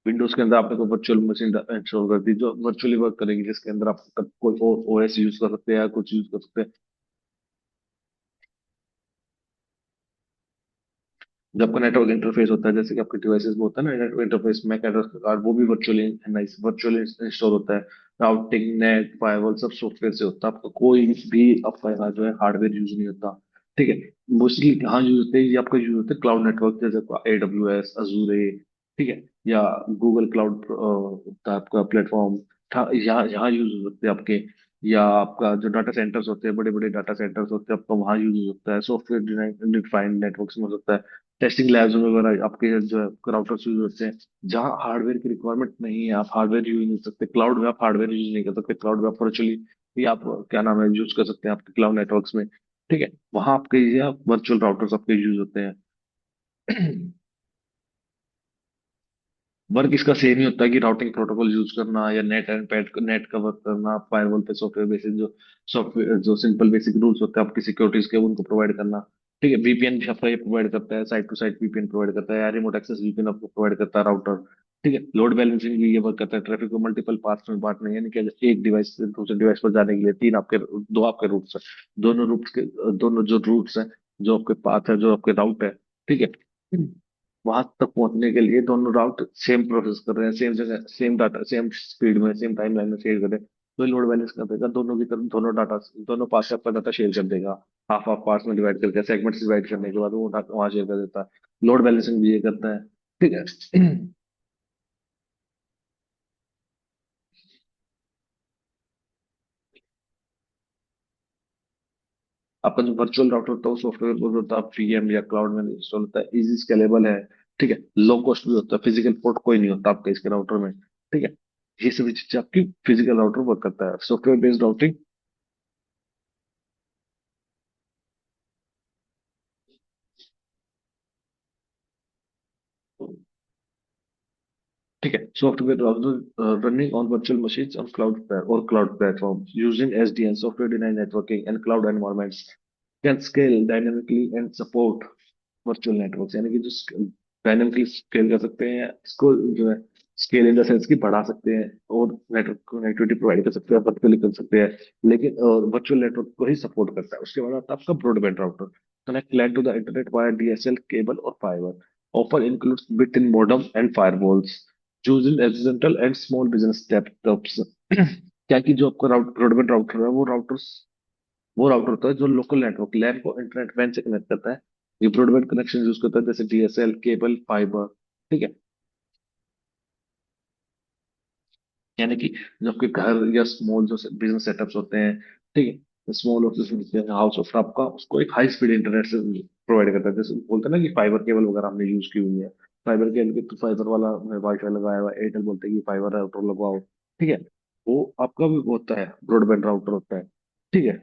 विंडोज के अंदर आपने कोई वर्चुअल मशीन इंस्टॉल कर दी जो वर्चुअली वर्क करेगी, जिसके अंदर आप कोई ओएस यूज कर सकते हैं या कुछ यूज कर सकते हैं। जो आपका नेटवर्क इंटरफेस होता है, जैसे कि आपके डिवाइसेस में होता है ना नेटवर्क इंटरफेस, मैक एड्रेस का कार्ड, वो भी वर्चुअली इंस्टॉल होता है। राउटिंग, नेट, फायरवॉल सब सॉफ्टवेयर से होता है। आपका कोई भी आपका यहाँ जो है हार्डवेयर यूज नहीं होता। ठीक है। मोस्टली यहाँ यूज होते हैं, ये आपका यूज होता है क्लाउड नेटवर्क, जैसे आपका AWS, अजूरे। ठीक है। या गूगल क्लाउड होता है आपका प्लेटफॉर्म। यहाँ यहाँ यूज हो सकते हैं आपके। या आपका जो डाटा सेंटर्स होते हैं, बड़े बड़े डाटा सेंटर्स होते हैं, आपका वहाँ यूज हो सकता है। सॉफ्टवेयर डिफाइंड नेटवर्क में हो सकता है। टेस्टिंग लैब्स वगैरह आपके जो है राउटर्स यूज होते हैं। जहाँ हार्डवेयर की रिक्वायरमेंट नहीं है, आप हार्डवेयर यूज नहीं कर सकते, क्लाउड में आप हार्डवेयर यूज नहीं कर सकते, क्लाउड में आप वर्चुअली भी आप क्या नाम है यूज कर सकते हैं आपके क्लाउड नेटवर्क्स में। ठीक है, वहां आपके ये वर्चुअल राउटर्स आपके यूज होते हैं। वर्क इसका सेम ही होता है कि राउटिंग प्रोटोकॉल यूज करना या नेट एंड पैड नेट का वर्क करना, फायरवॉल पे सॉफ्टवेयर बेसिक जो सॉफ्टवेयर जो सिंपल बेसिक रूल्स होते हैं आपकी सिक्योरिटीज के, उनको प्रोवाइड करना। ठीक है, वीपीएन भी आपका ये प्रोवाइड करता है, site to site VPN provide करता है, या रिमोट एक्सेस वीपीएन आपको प्रोवाइड करता है राउटर। ठीक है, लोड बैलेंसिंग भी ये वर्क करता है, ट्रैफिक को मल्टीपल पार्ट्स में बांटना, यानी कि एक डिवाइस से दूसरे डिवाइस पर जाने के लिए तीन आपके दो आपके रूट्स है। दोनों जो रूट्स हैं, जो आपके पाथ है, जो आपके राउट है। ठीक है, वहां तक पहुंचने के लिए दोनों राउट सेम प्रोसेस कर रहे हैं, सेम जगह, सेम डाटा, सेम स्पीड में, सेम टाइम लाइन में शेयर कर रहे हैं। तो लोड बैलेंस कर देगा दोनों की तरफ, दोनों डाटा, दोनों पास से आपका डाटा शेयर कर देगा। हाफ हाफ पार्ट्स में डिवाइड करके, सेगमेंट्स डिवाइड करने के बाद वो डाटा वहां शेयर कर देता है। लोड बैलेंसिंग भी ये करता है। ठीक है। आपका जो वर्चुअल राउटर होता है, सॉफ्टवेयर वो होता है वीएम या क्लाउड में इंस्टॉल होता है, इजी स्केलेबल है। ठीक है, लो कॉस्ट भी होता है, फिजिकल पोर्ट कोई नहीं होता आपका इसके राउटर में। ठीक है, ये सभी चीजें आपकी फिजिकल राउटर वर्क करता है, सॉफ्टवेयर बेस्ड राउटिंग। ठीक है, software running on virtual machines on cloud platform using SDN, software denied networking and cloud environments, can scale dynamically and support virtual networks, यानी कि जो डायनेमिकली स्केल कर सकते हैं, इसको जो है स्केल इन द सेंस की बढ़ा सकते हैं, और नेटवर्क कनेक्टिविटी प्रोवाइड कर सकते हैं, वर्चुअली कर सकते हैं। लेकिन वर्चुअल नेटवर्क को ही सपोर्ट करता है। उसके बाद आता है आपका broadband router, connect LAN to the internet via DSL cable और fibre, offer includes built in modem and firewalls, using residential and small business laptops. क्या कि जो आपका ब्रॉडबैंड राउटर है, वो राउटर होता है जो लोकल नेटवर्क लैन को इंटरनेट वैन से कनेक्ट करता है। ये ब्रॉडबैंड कनेक्शन यूज करता है, जैसे डीएसएल केबल फाइबर। ठीक है, यानी कि जो आपके घर या स्मॉल जो बिजनेस सेटअप्स होते हैं, ठीक है, स्मॉल ऑफिस होते हैं, हाउस होता है आपका, उसको एक हाई स्पीड इंटरनेट से प्रोवाइड करता है। जैसे बोलते हैं ना कि फाइबर केबल वगैरह हमने यूज की हुई है, फाइबर केबल के तो फाइबर वाला वाईफाई लगाया हुआ है, एयरटेल बोलते हैं कि फाइबर राउटर लगवाओ। ठीक है, वो आपका भी होता है, ब्रॉडबैंड राउटर होता है। ठीक है,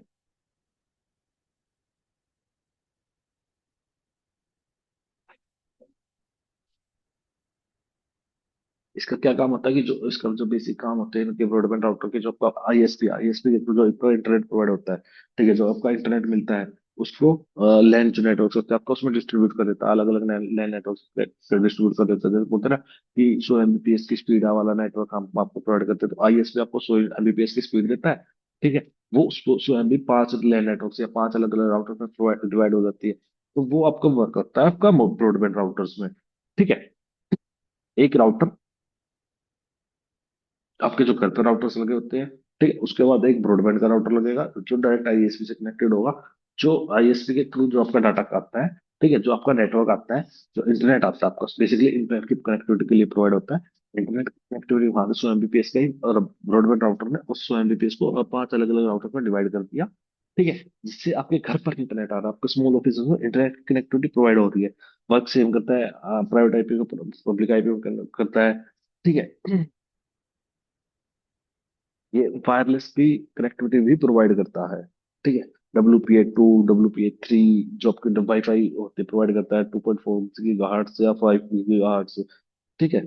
इसका क्या काम होता है कि जो इसका जो बेसिक काम होते हैं इनके ब्रॉडबैंड राउटर के, जो आपका आईएसपी के थ्रू जो आपका इंटरनेट प्रोवाइड होता है। ठीक है, जो आपका इंटरनेट मिलता है उसको लैन जो नेटवर्क होता है आपका, उसमें डिस्ट्रीब्यूट कर देता है, अलग अलग लैन नेटवर्क से डिस्ट्रीब्यूट कर देता है। जैसे बोलते हैं ना कि 100 Mbps की स्पीड वाला नेटवर्क हम आपको प्रोवाइड करते हैं, तो आईएसपी आपको 100 Mbps की स्पीड देता है। ठीक है, वो उसको 100 MB पांच लैन नेटवर्क या पांच अलग अलग राउटर में डिवाइड हो जाती है। तो वो आपका वर्क करता है आपका ब्रॉडबैंड राउटर्स में। ठीक है, एक राउटर आपके जो घर पर राउटर्स लगे होते हैं। ठीक है, उसके बाद एक ब्रॉडबैंड का राउटर लगेगा जो डायरेक्ट आईएसपी से कनेक्टेड होगा, जो आईएसपी के थ्रू जो आपका डाटा आता है। ठीक है, जो आपका नेटवर्क आता है, जो इंटरनेट आता है आपका, बेसिकली इंटरनेट की कनेक्टिविटी के लिए प्रोवाइड होता है। इंटरनेट कनेक्टिविटी वहां से 100 Mbps का ही, और ब्रॉडबैंड राउटर ने उस 100 Mbps को पांच अलग अलग राउटर में डिवाइड कर दिया। ठीक है, जिससे आपके घर पर इंटरनेट आ रहा है, आपके स्मॉल ऑफिस में इंटरनेट कनेक्टिविटी प्रोवाइड हो रही है। वर्क सेम करता है, प्राइवेट आईपी को पब्लिक आईपी को करता है। ठीक है। ये वायरलेस भी कनेक्टिविटी भी प्रोवाइड करता है। ठीक है। WPA2, WPA3 जो आपके वाईफाई होते प्रोवाइड करता है 2.4 गीगाहर्ट्ज या 5 गीगाहर्ट्ज। ठीक है।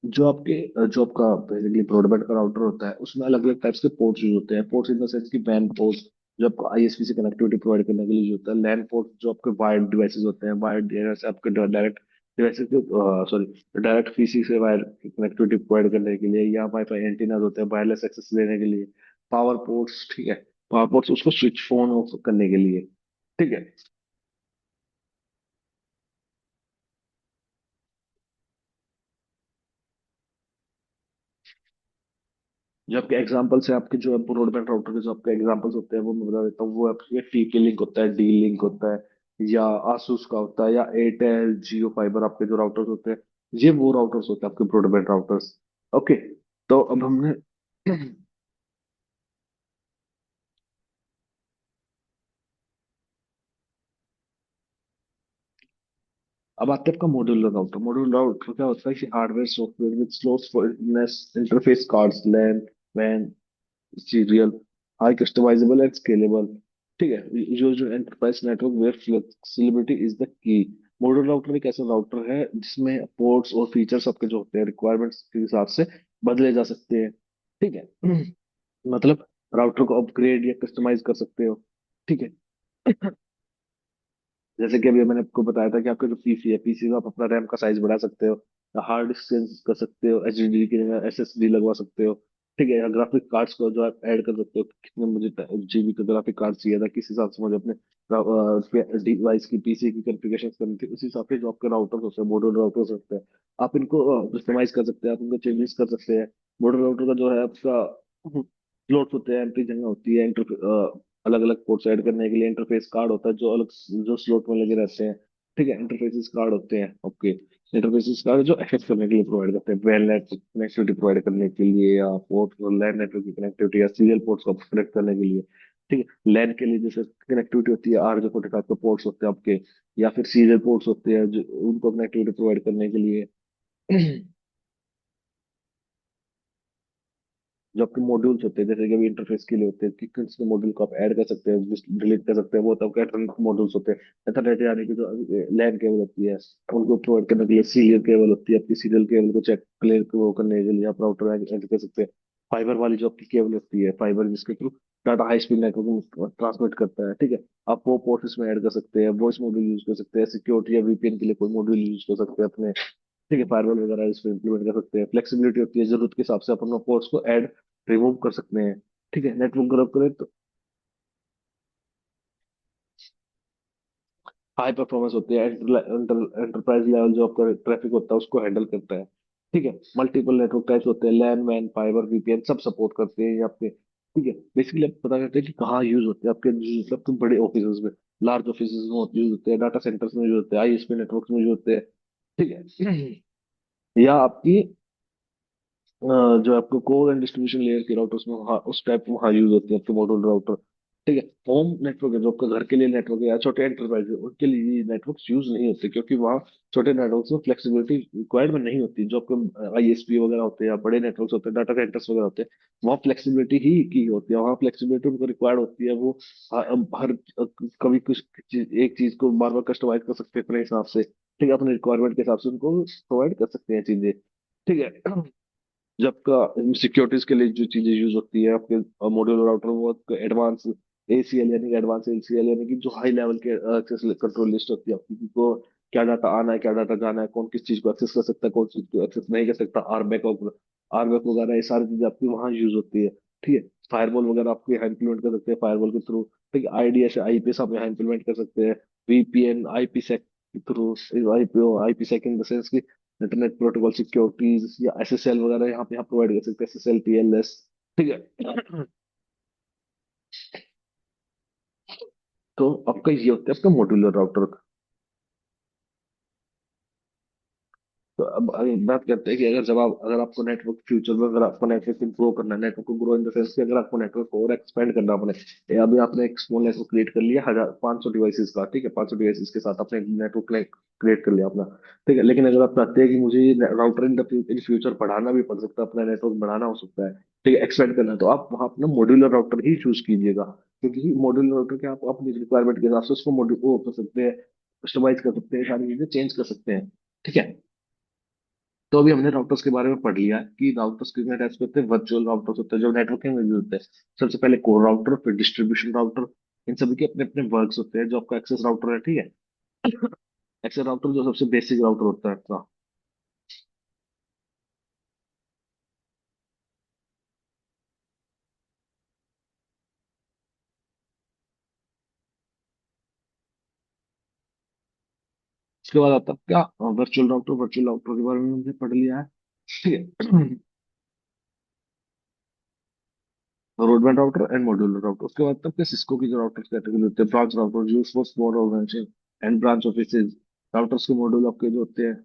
जो आपका बेसिकली ब्रॉडबैंड का राउटर होता है उसमें अलग अलग टाइप्स के पोर्ट्स यूज होते हैं। पोर्ट्स इन द सेंस की वैन पोर्ट जो आपको ISP से कनेक्टिविटी प्रोवाइड करने के लिए यूज होता है। लैन पोर्ट जो आपके वायर्ड डिवाइसेस होते हैं, वायर्ड से आपके डायरेक्ट डिवाइसेस के सॉरी डायरेक्ट पीसी से वायर कनेक्टिविटी प्रोवाइड करने के लिए, या वाईफाई एंटीनाज होते हैं वायरलेस एक्सेस लेने के लिए। पावर पोर्ट्स, ठीक है, पावर पोर्ट्स उसको स्विच फोन ऑफ करने के लिए। ठीक है। जो आपके एग्जांपल्स है आपके जो ब्रॉडबैंड राउटर के जो आपके एग्जांपल्स होते हैं वो मैं बता देता हूँ। वो आपके TP लिंक होता है, डी लिंक होता है, या आसूस का होता है, या एयरटेल जियो फाइबर आपके जो राउटर्स होते हैं, ये वो राउटर्स होते हैं आपके ब्रॉडबैंड राउटर्स। ओके। तो अब हमने अब आते हैं आपका मॉड्यूलर राउटर। मॉड्यूलर राउटर क्या होता है कि hardware software with slow interface cards, LAN, वैन, serial, high customisable and scalable. ठीक है। जो जो enterprise network where flexibility is the key. Model router एक ऐसा राउटर है जिसमें पोर्ट्स और फीचर्स आपके जो होते हैं रिक्वायरमेंट्स के हिसाब से बदले जा सकते हैं। ठीक है। मतलब राउटर को अपग्रेड या कस्टमाइज कर सकते हो। ठीक है। जैसे कि अभी मैंने आपको बताया था कि आपका जो PC है, PC में आप अपना रैम का साइज बढ़ा सकते हो, हार्ड डिस्क चेंज कर सकते हो, HDD की जगह SSD लगवा सकते हो। ठीक है। या ग्राफिक कार्ड्स को जो आप ऐड कर सकते हो, कितने मुझे GB का ग्राफिक कार्ड चाहिए था, किस हिसाब से मुझे अपने डिवाइस की PC की कॉन्फ़िगरेशन करनी थी, उस हिसाब से जो आपके राउटर्स होते हैं, मॉड्यूलर राउटर्स होते हैं, आप इनको कस्टमाइज कर सकते हैं, आप इनको चेंजेस कर सकते हैं। मॉड्यूलर राउटर का जो है आपका स्लॉट्स होते हैं, एंट्री जगह होती है, अलग अलग पोर्ट्स ऐड करने के लिए इंटरफेस कार्ड होता है जो अलग जो स्लॉट में लगे रहते हैं। ठीक है। इंटरफेसेस कार्ड होते हैं। ओके। इंटरफेसेस कार्ड जो एक्सेस करने के लिए प्रोवाइड करते हैं, वेल नेट कनेक्टिविटी प्रोवाइड करने के लिए, या पोर्ट लैन नेटवर्क की कनेक्टिविटी, या सीरियल पोर्ट्स को कनेक्ट करने के लिए। ठीक है। लैन के लिए जैसे कनेक्टिविटी होती है, RJ45 के पोर्ट्स होते हैं आपके, या फिर सीरियल पोर्ट्स होते हैं जो उनको कनेक्टिविटी प्रोवाइड करने के लिए। जो आपके मॉड्यूल्स होते हैं जैसे कि अभी इंटरफेस के लिए होते हैं कि किस मॉड्यूल को आप ऐड कर सकते हैं, डिलीट कर सकते हैं, वो तो आपके एथरनेट मॉड्यूल्स होते हैं। एथरनेट यानी कि जो लैन केबल होती है उनको प्रोवाइड करने के लिए सीरियल केबल होती है, आपकी सीरियल केबल को चेक क्लियर वो करने के लिए आप राउटर ऐड कर सकते हैं। फाइबर वाली जो आपकी केबल होती है, फाइबर जिसके through data high speed network में ट्रांसमिट करता है। ठीक है। आप वो पोर्ट इसमें ऐड कर सकते हैं, वॉइस मॉड्यूल यूज कर सकते हैं, सिक्योरिटी या VPN के लिए कोई मॉड्यूल यूज कर सकते हैं अपने। ठीक है। फायरवॉल वगैरह इसमें इंप्लीमेंट कर सकते हैं। फ्लेक्सिबिलिटी होती है, जरूरत के हिसाब से अपन पोर्ट्स को ऐड रिमूव कर सकते हैं। ठीक है। नेटवर्क ग्रो करें तो हाई परफॉर्मेंस होती है, एंटरप्राइज लेवल जो आपका ट्रैफिक होता है उसको हैंडल करता है। ठीक है। मल्टीपल नेटवर्क टाइप्स होते हैं, लैन वैन फाइबर VPN सब सपोर्ट करते हैं यहाँ पे। ठीक है। बेसिकली आप पता करते हैं कि कहाँ यूज होते हैं आपके सबके बड़े ऑफिस में, लार्ज ऑफिस में यूज होते हैं, डाटा सेंटर्स में यूज होते हैं, ISP नेटवर्क में यूज होते हैं। ठीक है। या आपकी जो आपको कोर एंड डिस्ट्रीब्यूशन लेयर के राउटर्स में वहाँ उस टाइप वहाँ यूज होते हैं आपके मॉड्यूलर राउटर। ठीक है। होम नेटवर्क है जो आपका घर के लिए नेटवर्क है, या छोटे एंटरप्राइज है उनके लिए ये नेटवर्क्स यूज नहीं होते, क्योंकि वहाँ छोटे नेटवर्क्स में फ्लेक्सिबिलिटी रिक्वायरमेंट नहीं होती। जो आपके ISP वगैरह होते हैं या बड़े नेटवर्क्स होते हैं, डाटा सेंटर्स वगैरह होते हैं, वहाँ फ्लेक्सिबिलिटी ही की होती है, वहाँ फ्लेक्सिबिलिटी उनको रिक्वायर्ड होती है। वो हर कभी कुछ एक चीज को बार बार कस्टमाइज कर सकते हैं अपने हिसाब से। ठीक है। अपने रिक्वायरमेंट के हिसाब से उनको प्रोवाइड कर सकते हैं चीजें। ठीक है। जब का सिक्योरिटीज के लिए जो चीजें यूज होती है आपके मॉड्यूलर राउटर, वो एडवांस ACL यानी कि एडवांस LCL यानी कि जो हाई लेवल के एक्सेस कंट्रोल लिस्ट होती है आपकी, किसको क्या डाटा आना है, क्या डाटा जाना है, कौन किस चीज को एक्सेस कर सकता है, कौन चीज को एक्सेस नहीं कर सकता, आरबैक वगैरह, ये सारी चीजें आपकी वहाँ यूज होती है। ठीक है। फायरवॉल वगैरह आप यहाँ इंप्लीमेंट कर सकते हैं फायरवॉल के थ्रू। ठीक है। IDS IPS आप यहाँ इंप्लीमेंट कर सकते हैं। VPN IPsec के through, IPsec in the sense की इंटरनेट प्रोटोकॉल सिक्योरिटीज, या SSL वगैरह यहाँ प्रोवाइड कर सकते हैं, SSL TLS। ठीक है। तो आपका ये होता है आपका मॉड्यूलर राउटर। तो अब अगर बात करते हैं कि अगर जब आप अगर आपको नेटवर्क फ्यूचर में अगर आपको नेटवर्क ग्रो करना है, नेटवर्क को ग्रो इन द सेंस कि अगर आपको नेटवर्क और एक्सपेंड करना है अपने, या अभी आपने एक स्मॉल नेटवर्क क्रिएट कर लिया 1,500 डिवाइसेस का, ठीक है, 500 डिवाइसेस के साथ आपने नेटवर्क क्रिएट कर लिया अपना, ठीक है, लेकिन अगर आप चाहते हैं कि मुझे राउटर इन फ्यूचर बढ़ाना भी पड़ सकता है, अपना नेटवर्क बढ़ाना हो सकता है, ठीक है, एक्सपेंड करना है, तो आप वहाँ अपना मॉड्यूलर राउटर ही चूज कीजिएगा, क्योंकि मॉड्यूलर राउटर के आप अपनी रिक्वायरमेंट के हिसाब से उसको मॉड्यूल वो कर सकते हैं, कस्टमाइज कर सकते हैं, सारी चीजें चेंज कर सकते हैं, ठीक है। तो अभी हमने राउटर्स के बारे में पढ़ लिया कि राउटर्स कितने टाइप्स के होते हैं, वर्चुअल राउटर्स होते हैं जो नेटवर्किंग में यूज होते हैं, सबसे पहले कोर राउटर, फिर डिस्ट्रीब्यूशन राउटर, इन सभी के अपने अपने वर्क्स होते हैं, जो आपका एक्सेस राउटर है, ठीक है, एक्सेस राउटर जो सबसे बेसिक राउटर होता है आपका। उसके बाद आता है क्या, वर्चुअल राउटर, वर्चुअल राउटर के बारे में हमने पढ़ लिया है, ठीक है। रोडबैंड राउटर एंड मॉड्यूलर राउटर, उसके बाद तब के सिस्को की जो राउटर कैटेगरी होते हैं, branch router use for small organisation and branch offices, routers के मॉड्यूल आपके जो होते हैं,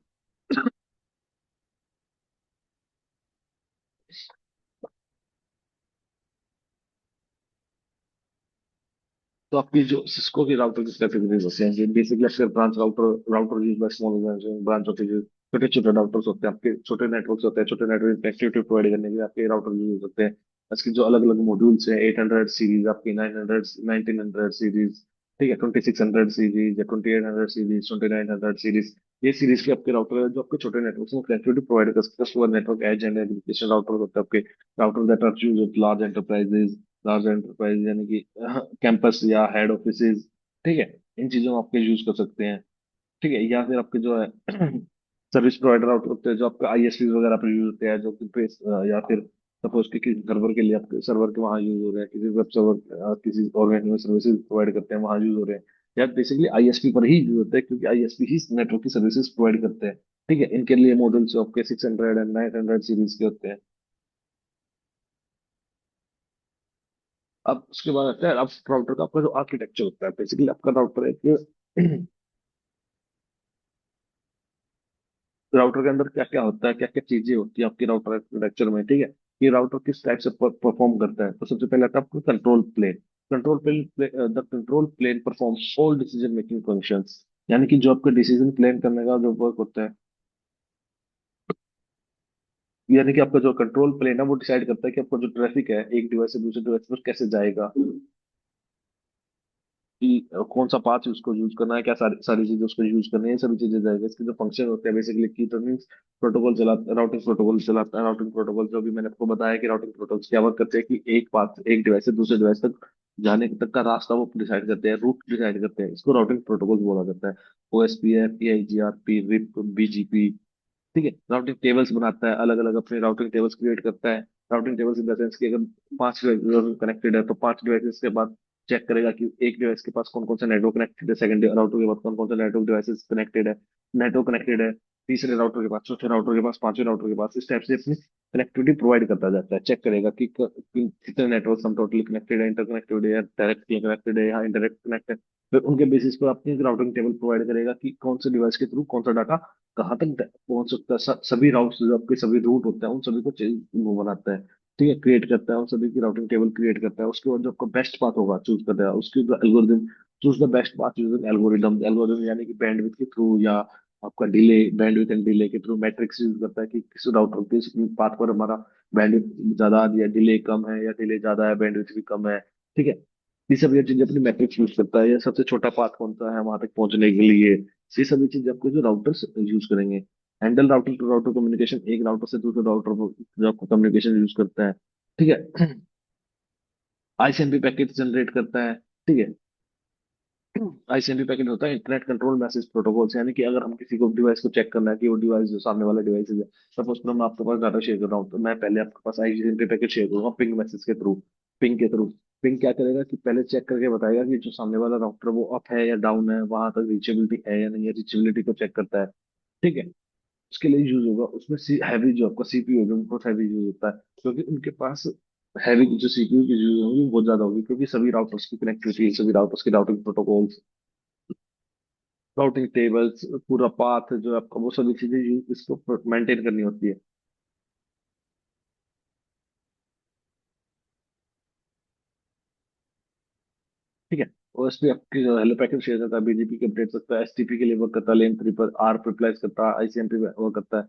तो आपकी जो सिस्को की राउटर की कैटेगरीज होते हैं, ये बेसिकली आपके branch router, router use by small organisation, branch office, छोटे छोटे राउटर्स होते हैं आपके, छोटे नेटवर्क्स होते हैं, छोटे नेटवर्क कनेक्टिविटी प्रोवाइड करने के लिए आपके राउटर यूज होते हैं। इसके जो अलग अलग मॉड्यूल्स हैं, 800 सीरीज, आपकी 900, 1900 सीरीज, ठीक है, 2600 सीरीज या 2800 सीरीज, 2900 सीरीज, ये सीरीज के आपके राउटर है जो आपके छोटे नेटवर्क में कनेक्टिविटी प्रोवाइड कर सकते हैं। उसके बाद network edge and aggregation router होते हैं आपके, router that are used large enterprises, large enterprise यानी कि कैंपस या हेड ऑफिसेज, ठीक है, इन चीजों में आपके यूज कर सकते हैं, ठीक है। या फिर आपके जो है सर्विस प्रोवाइडर आउट होते हैं जो आपके आईएसपी वगैरह पर यूज होते हैं, जो कि या फिर सपोज कि किसी सर्वर के लिए आपके सर्वर के वहाँ यूज हो रहे हैं, किसी वेब सर्वर किसी ऑर्गेनाइजेशन में सर्विसेज प्रोवाइड करते हैं वहाँ यूज हो रहे हैं, या बेसिकली आईएसपी पर ही यूज होते हैं, क्योंकि आईएसपी ही नेटवर्क की सर्विसेज प्रोवाइड करते हैं, ठीक है। इनके लिए मॉडल्स आपके 600 एंड 900 सीरीज के होते हैं। अब उसके बाद आता है अब राउटर का आपका जो आर्किटेक्चर होता है, बेसिकली आपका राउटर है, राउटर के अंदर क्या क्या होता है, क्या क्या चीजें होती है आपकी राउटर आर्किटेक्चर में, ठीक है, कि राउटर किस टाइप से परफॉर्म करता है। तो सबसे पहले आता है आपको control plane. Control plane, the control plane performs all decision making functions, यानी कि जो आपका डिसीजन प्लेन करने का जो वर्क होता है, यानी कि आपका जो कंट्रोल प्लेन है वो डिसाइड करता है कि आपका जो ट्रैफिक है एक डिवाइस से दूसरे डिवाइस पर कैसे जाएगा, कि कौन सा पाथ उसको यूज करना है, क्या सारी सारी चीजें उसको यूज करनी है, सभी चीजें जाएगा। इसके जो फंक्शन होते हैं बेसिकली की टर्निंग प्रोटोकॉल चलाता है, राउटिंग प्रोटोकॉल चलाता है, राउटिंग प्रोटोकॉल जो भी मैंने आपको बताया कि राउटिंग प्रोटोकॉल क्या वर्क करते हैं, कि एक पाथ एक डिवाइस से दूसरे डिवाइस तक जाने तक का रास्ता वो डिसाइड करते हैं, रूट डिसाइड करते हैं, इसको राउटिंग प्रोटोकॉल बोला जाता है। ओएसपीएफ, पीआईजीआरपी, रिप, बीजीपी, ठीक है। राउटिंग टेबल्स बनाता है, अलग अलग अपने राउटिंग टेबल्स क्रिएट करता है। Routing tables in the sense कि अगर 5 डिवाइस कनेक्टेड है तो 5 डिवाइसेस के बाद चेक करेगा कि एक डिवाइस के पास कौन कौन सा नेटवर्क कनेक्टेड है, सेकंड राउटर के पास कौन कौन सा नेटवर्क डिवाइसेस कनेक्टेड है, नेटवर्क कनेक्टेड है, तीसरे राउटर के पास, चौथे राउटर के पास, पांचवें राउटर के पास, इस टाइप से अपनी कनेक्टिविटी प्रोवाइड करता जाता है। चेक करेगा कि कितने नेटवर्क हम टोटली कनेक्टेड है, इंटरकनेक्टेड है, डायरेक्टली कनेक्टेड है या इनडायरेक्ट कनेक्टेड, फिर उनके बेसिस पर अपनी राउटिंग टेबल प्रोवाइड करेगा कि कौन से डिवाइस के थ्रू कौन सा डाटा कहाँ तक पहुंच सकता है। सभी राउट्स जो आपके सभी रूट होते हैं उन सभी को वो बनाता है, ठीक है, क्रिएट करता है, उन सभी की राउटिंग टेबल क्रिएट करता है। उसके बाद जो आपका बेस्ट पाथ होगा चूज करता है, उसकी जो algorithm, choose the best path using algorithm, algorithm यानी कि बैंडविड्थ के थ्रू या आपका डिले, बैंडविड्थ एंड डिले के थ्रू मैट्रिक्स यूज करता है कि किस राउटर किस पाथ पर हमारा बैंडविड्थ ज्यादा आ दिया, डिले कम है, या डिले ज्यादा है बैंडविड्थ भी कम है, ठीक है। ये सब ये चीजें अपनी मैट्रिक्स यूज करता है, या सबसे छोटा पाथ कौन सा है वहां तक पहुंचने के लिए, ये सभी चीजें आपको जो राउटर्स यूज करेंगे। Handle router to router communication, एक राउटर से दूसरे राउटर जो आपको कम्युनिकेशन यूज करता है, ठीक है। आईसीएमपी पैकेट जनरेट करता है, ठीक है। आईसीएमपी पैकेट होता है इंटरनेट कंट्रोल मैसेज प्रोटोकॉल्स, यानी कि अगर हम किसी को डिवाइस को चेक करना है कि वो डिवाइस जो सामने वाला डिवाइस है, सपोज मैं आपके पास डाटा शेयर कर रहा हूँ, तो मैं पहले आपके पास आईसीएमपी पैकेट शेयर करूंगा पिंग मैसेज के थ्रू, पिंग के थ्रू। पिंग क्या करेगा कि पहले चेक करके बताएगा कि जो सामने वाला राउटर वो अप है या डाउन है, वहां तक रीचेबिलिटी है या नहीं है, रीचेबिलिटी को चेक करता है, ठीक है। उसके लिए यूज होगा उसमें हैवी जो आपका सीपीयू होगा बहुत हैवी यूज होता है, क्योंकि उनके पास हैवी जो सीपीयू की यूज होगी वो बहुत ज्यादा होगी, क्योंकि सभी राउटर्स की कनेक्टिविटी, सभी राउटर्स के राउटिंग प्रोटोकॉल्स, राउटिंग टेबल्स, पूरा पाथ जो है आपका, वो सभी चीजें इसको मेंटेन करनी होती है। ठीक है। ओएसपी आपकी हेलो पैकेट शेयर करता है, बीजीपी के अपडेट सकता है, एसटीपी के लिए वर्क करता है, लेन 3 पर आर रिप्लाईज करता है, आईसीएमपी वर्क करता है।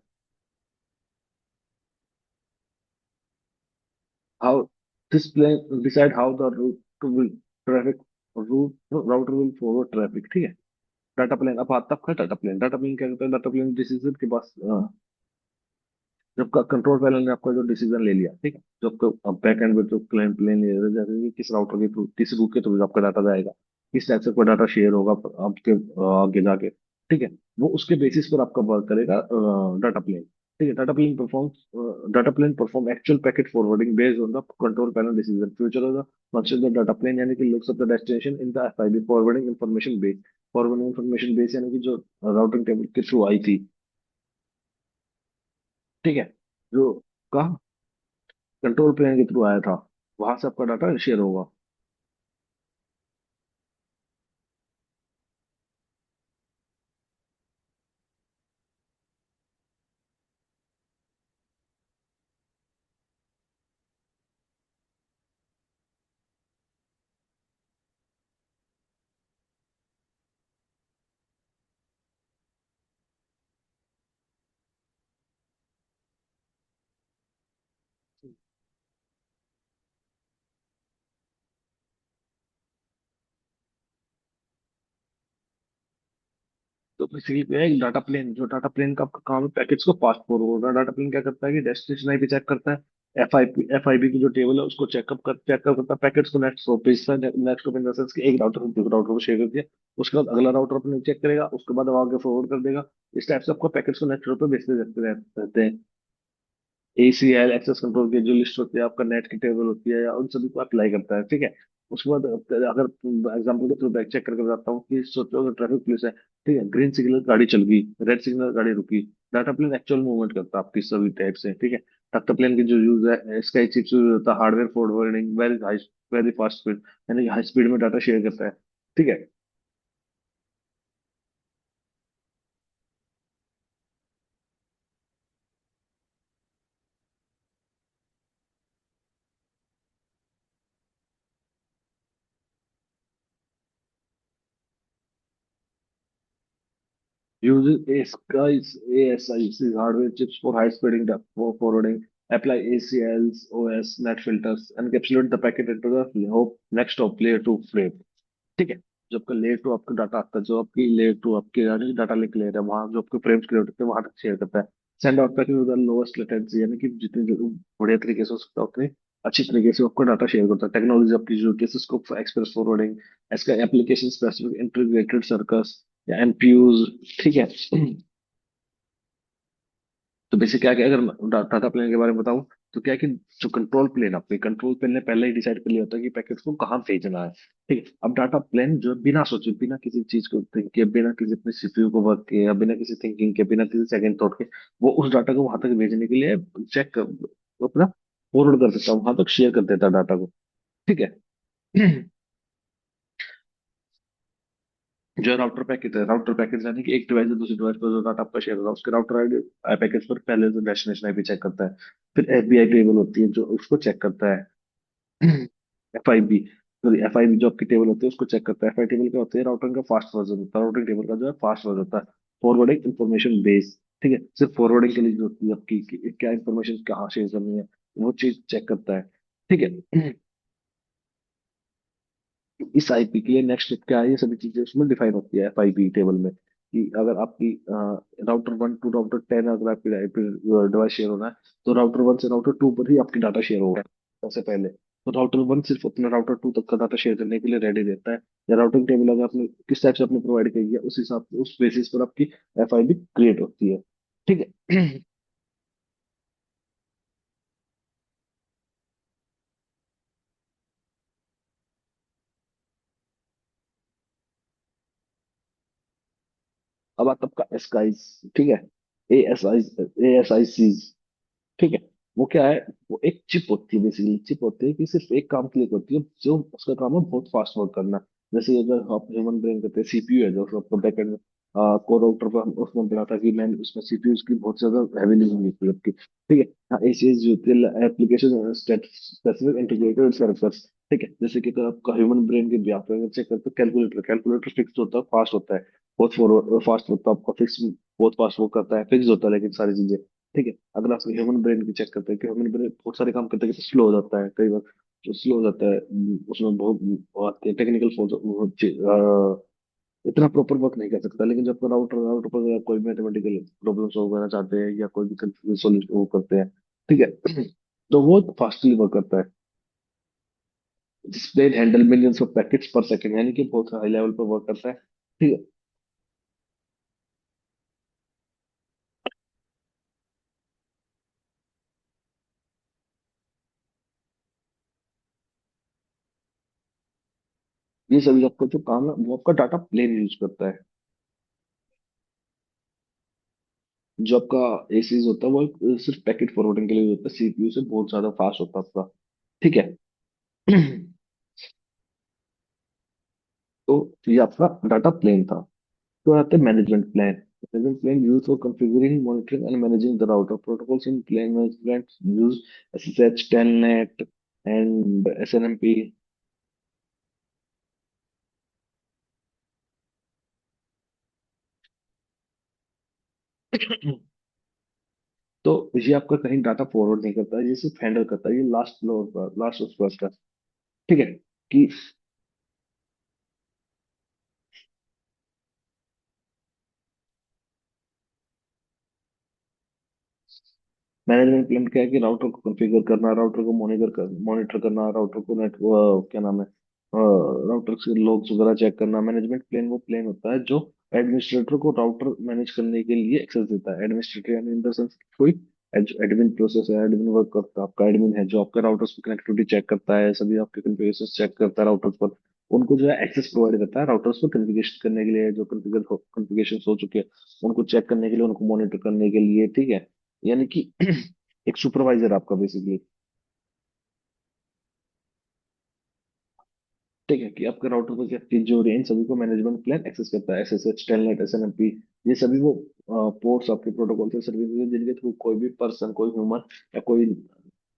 How this plane decide how the route to will traffic, route router will forward traffic. ठीक है। डाटा प्लेन, अब आता है आपका डाटा प्लेन। डाटा प्लेन क्या करता है? डाटा प्लेन डिसीजन के पास जब का कंट्रोल पैनल ने आपका जो डिसीजन ले लिया, ठीक है, जो आपको बैक एंड में जो प्लेन प्लेन ले रहे जैसे कि किस राउटर के थ्रू, किस रूट के थ्रू आपका डाटा जाएगा, किस टाइप से कोई डाटा शेयर होगा आपके आगे जाके। ठीक है। वो उसके बेसिस पर आपका वर्क करेगा डाटा प्लेन। ठीक है। Data plane perform actual packet forwarding based on the control panel decision. Future of the function the data plane यानी कि looks of the destination in the FIB forwarding information base. Forwarding information base यानी कि जो राउटिंग टेबल के थ्रू आई थी। ठीक है। जो कहा कंट्रोल प्लेन के थ्रू आया था, वहां से आपका डाटा शेयर होगा। तो बेसिकली क्या है, डाटा प्लेन, जो डाटा प्लेन का आपका काम है पैकेट्स को पास फॉरवर्ड होगा। डाटा प्लेन क्या करता है कि डेस्टिनेशन आईपी चेक करता है, एफआईबी की जो टेबल है उसको चेकअप करता है, पैकेट्स को नेक्स्ट हॉप भेजता है। Next hop in the sense कि एक राउटर से दूसरे राउटर को शेयर कर दिया, उसके बाद अगला राउटर अपने चेक करेगा, उसके बाद वो आगे फॉरवर्ड कर देगा। इस टाइप से आपको पैकेट्स को नेक्स्ट पे भेजते रहते हैं। एसीएल एक्सेस कंट्रोल की जो लिस्ट होती है, आपका नेट की टेबल होती है, या उन सभी को अप्लाई करता है। ठीक है। उसके बाद अगर एग्जाम्पल के थ्रू बैक चेक करके बताता हूँ कि सोचो अगर ट्रैफिक पुलिस है, ठीक है, ग्रीन सिग्नल गाड़ी चल गई, रेड सिग्नल गाड़ी रुकी, डाटा प्लेन एक्चुअल मूवमेंट करता है आपकी सभी टाइप से। ठीक है। डाटा प्लेन की जो यूज है, इसका एक चिप्स यूज होता है hardware forwarding, very high, very fast speed, यानी कि हाई स्पीड में डाटा शेयर करता है। ठीक है। Uses ASIC hardware chips for high speeding for forwarding, apply ACLs, OS, net filters, encapsulate the packet into the hope next hop layer to frame। ठीक है। जो आपका लेयर टू आपका डाटा आता है, जो आपकी लेयर टू आपके यानी डाटा लिंक लेयर है, वहां जो आपके फ्रेम्स क्रिएट होते हैं वहां तक शेयर करता है। Send out packet with the lowest latency, यानी कि जितनी बढ़िया तरीके से हो सकता है उतनी अच्छी तरीके से आपका डाटा शेयर करता है। टेक्नोलॉजी आपकी जो केसेस को एक्सप्रेस फॉरवर्डिंग, इसका एप्लीकेशन स्पेसिफिक इंटीग्रेटेड सर्कस या एनपीयूज। ठीक है। तो बेसिक क्या है कि अगर डाटा प्लेन के बारे में बताऊं, तो क्या है कि जो कंट्रोल प्लेन, आपके कंट्रोल प्लेन ने पहले ही डिसाइड कर लिया होता है कि पैकेट्स को कहाँ भेजना है। ठीक है। अब डाटा प्लेन जो है बिना सोचे, बिना किसी चीज को थिंक किए, बिना किसी अपने सीपीयू को वर्क किए, या बिना किसी थिंकिंग के, बिना किसी सेकंड थॉट के, वो उस डाटा को वहां तक भेजने के लिए चेक कर, वो अपना फॉरवर्ड कर देता है, वहां तक शेयर कर देता है डाटा को। ठीक है। जो राउटर पैकेट है, राउटर पैकेट यानी कि एक डिवाइस से दूसरे डिवाइस पर जो डाटा आपका शेयर होगा, उसके राउटर आईडी पैकेट पर पहले तो डेस्टिनेशन आईपी चेक करता है। फिर एफबीआई टेबल होती है जो उसको चेक करता है। एफआईबी, सॉरी एफआईबी जो आपकी टेबल होती है उसको चेक करता है। एफआई टेबल क्या होती है? राउटिंग का फास्ट वर्जन होता है, राउटिंग टेबल का जो है फास्ट वर्जन होता है, फॉरवर्डिंग इंफॉर्मेशन बेस। ठीक है। सिर्फ फॉरवर्डिंग के लिए जो होती है आपकी कि क्या इंफॉर्मेशन कहाँ शेयर करनी है, वो चीज चेक करता है। ठीक है। इस आईपी के लिए नेक्स्ट स्टेप क्या है, ये सभी चीजें उसमें डिफाइन होती है एफआईबी टेबल में, कि अगर आपकी राउटर 1 टू राउटर 10 अगर आपकी आईपी डिवाइस शेयर होना है, तो राउटर 1 से राउटर 2 पर ही आपकी डाटा शेयर होगा सबसे पहले। तो राउटर 1 सिर्फ अपना राउटर 2 तक का डाटा शेयर करने के लिए रेडी रहता है। या राउटिंग टेबल अगर आपने किस टाइप से आपने प्रोवाइड की है, उस हिसाब से उस बेसिस पर आपकी एफआईबी क्रिएट होती है। ठीक है। अब आता आपका एसकाईज। ठीक है। ए एस आई ठीक है। वो क्या है? वो एक चिप होती है, बेसिकली चिप होती है कि सिर्फ एक काम क्लिक होती है, जो उसका काम है बहुत फास्ट वर्क करना। जैसे अगर आप ह्यूमन ब्रेन कहते हैं, सीपीयू है जो आपका बैकएंड में कोर राउटर पर उसमें मिला था कि मैंने उसमें सीपीयू की बहुत ज्यादा हैवीली यूज की उसकी। ठीक है। हाँ, एसीएस जो होती है एप्लीकेशन स्पेसिफिक इंटीग्रेटेड सर्विसेज। ठीक है, जैसे कि अगर आपका ह्यूमन ब्रेन के ब्याह पे चेक करते हो, कैलकुलेटर कैलकुलेटर फिक्स होता है, फास्ट होता है, बहुत फास्ट होता है आपका फिक्स, बहुत फास्ट वो करता है, फिक्स होता है लेकिन सारी चीजें। ठीक है। अगर आप ह्यूमन ब्रेन की चेक करते हैं कि ह्यूमन ब्रेन बहुत सारे काम करते हैं, स्लो हो जाता है कई बार, जो स्लो हो जाता है उसमें बहुत टेक्निकल फॉल्ट, इतना प्रॉपर वर्क नहीं कर सकता। लेकिन जब राउटर राउटर पर आप कोई मैथमेटिकल प्रॉब्लम सॉल्व करना चाहते हैं या कोई भी सॉल्यूशन वो करते हैं, ठीक है, तो वो फास्टली वर्क करता है। Display handle millions of packets पर सेकंड, यानी कि बहुत हाई लेवल पर वर्क करता है। ठीक है। ये सभी आपका जो काम है वो आपका डाटा प्लेन यूज करता है। जो आपका एसीज होता है वो सिर्फ पैकेट फॉरवर्डिंग के लिए होता है, सीपीयू से बहुत ज्यादा फास्ट होता है आपका। ठीक है। तो ये आपका डाटा प्लेन था। तो आते हैं management plan. Management plan use for configuring, monitoring and managing the router protocols in plan management use SSH, telnet and SNMP. तो ये आपका कहीं डाटा फॉरवर्ड नहीं करता है, ये सिर्फ हैंडल करता है, ये लास्ट फ्लोर पर, लास्ट उस पर का। ठीक है। कि मैनेजमेंट प्लान क्या है कि राउटर को कॉन्फ़िगर करना, राउटर को मॉनिटर करना, राउटर को नेट क्या नाम है, राउटर के लॉग्स वगैरह चेक करना। मैनेजमेंट प्लान वो प्लान होता है जो एडमिनिस्ट्रेटर को राउटर मैनेज करने के लिए एक्सेस देता है। एडमिनिस्ट्रेटर यानी इन द सेंस कोई एडमिन प्रोसेस है, एडमिन वर्क करता है, आपका एडमिन है जो आपके राउटर्स की कनेक्टिविटी चेक करता है, सभी आपके कॉन्फ़िगरेशन चेक करता है राउटर्स पर, उनको जो है एक्सेस प्रोवाइड करता है राउटर्स पर कॉन्फ़िगरेशन करने के लिए, जो कॉन्फ़िगरेशन हो चुके हैं उनको चेक करने के लिए, उनको मॉनिटर करने के लिए। ठीक है। यानी कि एक सुपरवाइजर आपका बेसिकली। ठीक है, कि आपके राउटर पर क्या चीज जो हो रही है इन सभी को मैनेजमेंट प्लान एक्सेस करता है। एसएसएच, टेलनेट, एसएनएमपी, ये सभी वो पोर्ट्स आपके प्रोटोकॉल से सर्विसेज हैं जिनके थ्रू कोई भी पर्सन, कोई ह्यूमन या कोई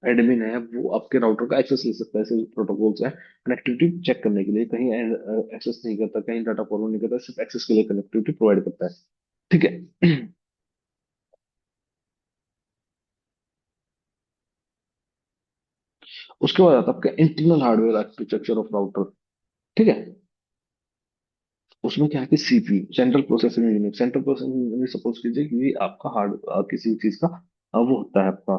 एडमिन है वो आपके राउटर का एक्सेस ले सकता है। ऐसे प्रोटोकॉल्स है कनेक्टिविटी चेक करने के लिए, कहीं एक्सेस नहीं करता, कहीं डाटा फॉरवर्ड नहीं करता, सिर्फ एक्सेस के लिए कनेक्टिविटी प्रोवाइड करता है। ठीक है। उसके बाद आता है आपका internal hardware architecture of router. ठीक है। उसमें क्या है कि CPU, central processing unit, central processing unit suppose कीजिए कि आपका किसी चीज का वो होता है आपका